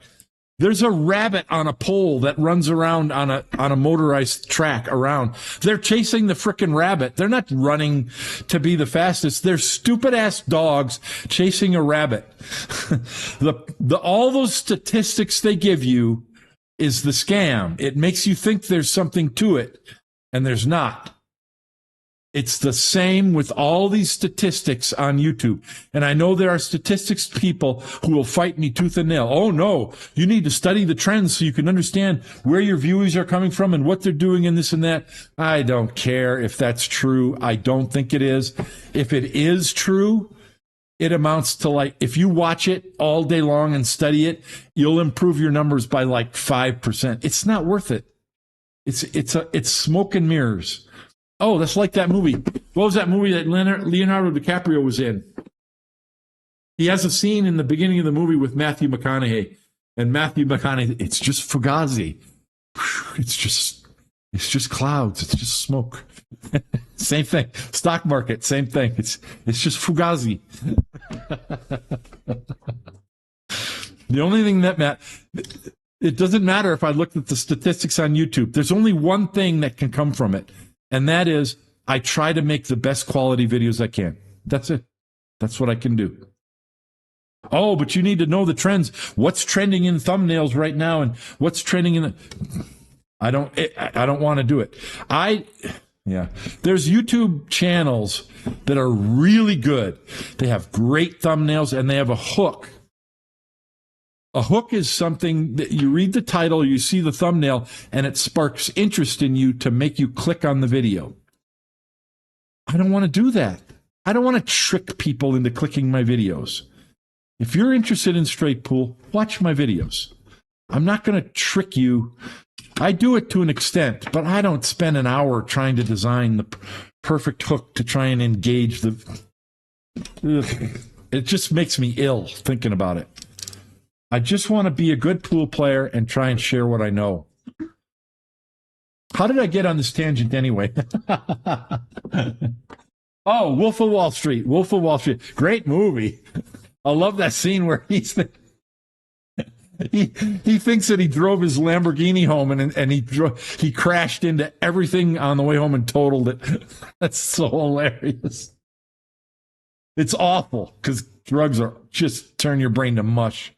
[SPEAKER 2] there's a rabbit on a pole that runs around on a motorized track around. They're chasing the frickin' rabbit. They're not running to be the fastest. They're stupid ass dogs chasing a rabbit. All those statistics they give you is the scam. It makes you think there's something to it, and there's not. It's the same with all these statistics on YouTube. And I know there are statistics people who will fight me tooth and nail. Oh, no, you need to study the trends so you can understand where your viewers are coming from and what they're doing and this and that. I don't care if that's true. I don't think it is. If it is true, it amounts to like, if you watch it all day long and study it, you'll improve your numbers by like 5%. It's not worth it. It's smoke and mirrors. Oh, that's like that movie. What was that movie that Leonardo DiCaprio was in? He has a scene in the beginning of the movie with Matthew McConaughey, and Matthew McConaughey, it's just Fugazi. It's just clouds. It's just smoke. Same thing. Stock market, same thing. It's just Fugazi. The only thing that it doesn't matter if I looked at the statistics on YouTube. There's only one thing that can come from it, and that is I try to make the best quality videos I can. That's it. That's what I can do. Oh, but you need to know the trends. What's trending in thumbnails right now, and what's trending in I don't want to do it. There's YouTube channels that are really good. They have great thumbnails and they have a hook. A hook is something that you read the title, you see the thumbnail, and it sparks interest in you to make you click on the video. I don't want to do that. I don't want to trick people into clicking my videos. If you're interested in straight pool, watch my videos. I'm not going to trick you. I do it to an extent, but I don't spend an hour trying to design the perfect hook to try and engage the... It just makes me ill thinking about it. I just want to be a good pool player and try and share what I know. How did I get on this tangent anyway? Oh, Wolf of Wall Street. Wolf of Wall Street. Great movie. I love that scene where he thinks that he drove his Lamborghini home and he crashed into everything on the way home and totaled it. That's so hilarious. It's awful because drugs are just turn your brain to mush.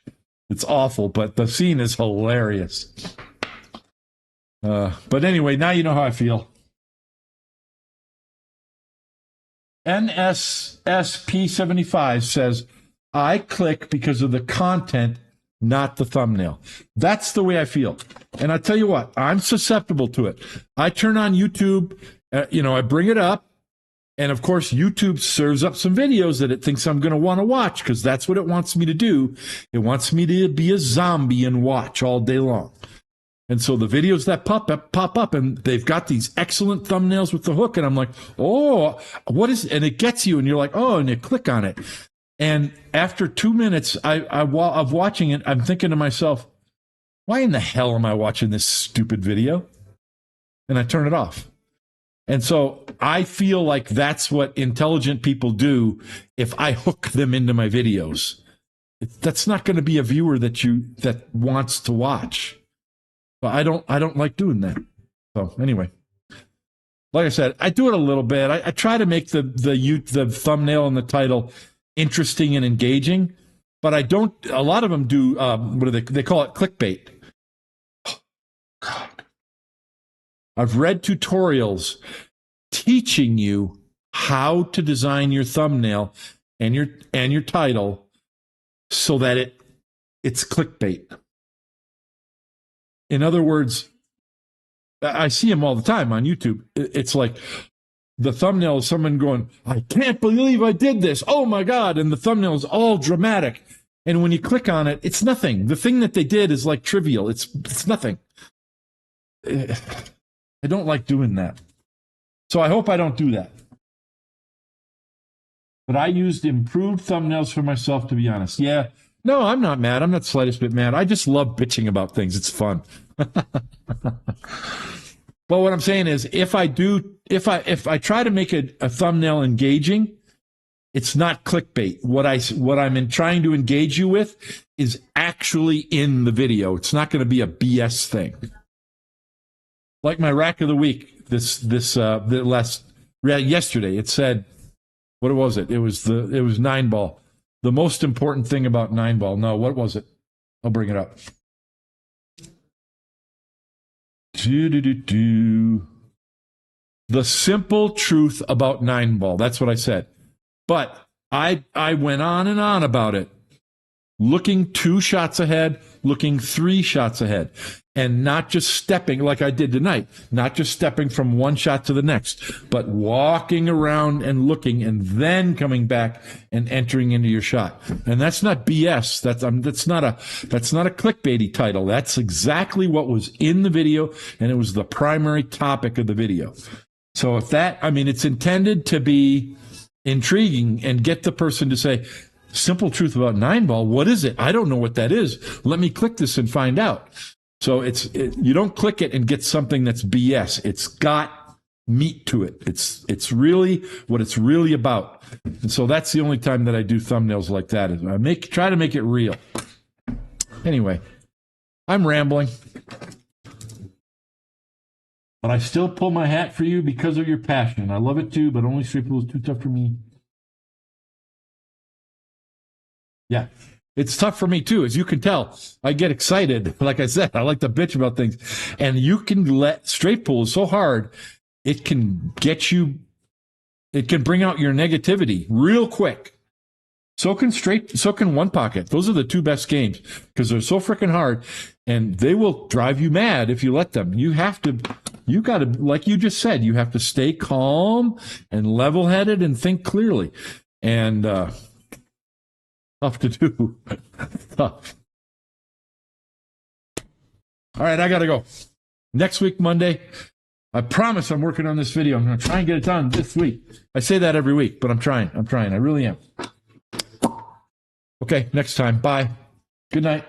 [SPEAKER 2] It's awful, but the scene is hilarious. But anyway, now you know how I feel. NSSP75 says, I click because of the content, not the thumbnail. That's the way I feel. And I tell you what, I'm susceptible to it. I turn on YouTube, I bring it up. And of course, YouTube serves up some videos that it thinks I'm going to want to watch because that's what it wants me to do. It wants me to be a zombie and watch all day long. And so the videos that pop up, and they've got these excellent thumbnails with the hook. And I'm like, oh, what is, and it gets you, and you're like, oh, and you click on it. And after 2 minutes of watching it, I'm thinking to myself, why in the hell am I watching this stupid video? And I turn it off. And so I feel like that's what intelligent people do if I hook them into my videos. That's not going to be a viewer that wants to watch. But I don't like doing that. So anyway, like I said, I do it a little bit. I try to make the thumbnail and the title interesting and engaging, but I don't. A lot of them do. What do they call it? Clickbait. Oh, God. I've read tutorials teaching you how to design your thumbnail and your title so that it's clickbait. In other words, I see them all the time on YouTube. It's like the thumbnail is someone going, I can't believe I did this. Oh my God. And the thumbnail is all dramatic. And when you click on it, it's nothing. The thing that they did is like trivial. It's nothing. I don't like doing that. So I hope I don't do that. But I used improved thumbnails for myself, to be honest. Yeah. No, I'm not mad. I'm not the slightest bit mad. I just love bitching about things. It's fun. But what I'm saying is if I try to make a thumbnail engaging, it's not clickbait. What I'm trying to engage you with is actually in the video. It's not going to be a BS thing. Like my rack of the week, yesterday, it said, what was it? It was 9-ball. The most important thing about 9-ball. No, what was it? I'll bring it up. The simple truth about 9-ball. That's what I said. But I went on and on about it. Looking 2 shots ahead, looking 3 shots ahead, and not just stepping like I did tonight, not just stepping from one shot to the next, but walking around and looking and then coming back and entering into your shot. And that's not BS. That's not a clickbaity title. That's exactly what was in the video, and it was the primary topic of the video. So it's intended to be intriguing and get the person to say, simple truth about 9-ball. What is it? I don't know what that is. Let me click this and find out. So you don't click it and get something that's BS. It's got meat to it. It's really what it's really about. And so that's the only time that I do thumbnails like that, is I try to make it real. Anyway, I'm rambling. But I still pull my hat for you because of your passion. I love it too, but only straight pool is too tough for me. Yeah, it's tough for me too. As you can tell, I get excited. Like I said, I like to bitch about things. And you can let straight pool is so hard, it can get you, it can bring out your negativity real quick. So can One Pocket. Those are the two best games because they're so freaking hard, and they will drive you mad if you let them. You got to, like you just said, you have to stay calm and level-headed and think clearly. And tough to do. Tough. All right, I got to go. Next week, Monday, I promise I'm working on this video. I'm going to try and get it done this week. I say that every week, but I'm trying. I really am. Okay, next time. Bye. Good night.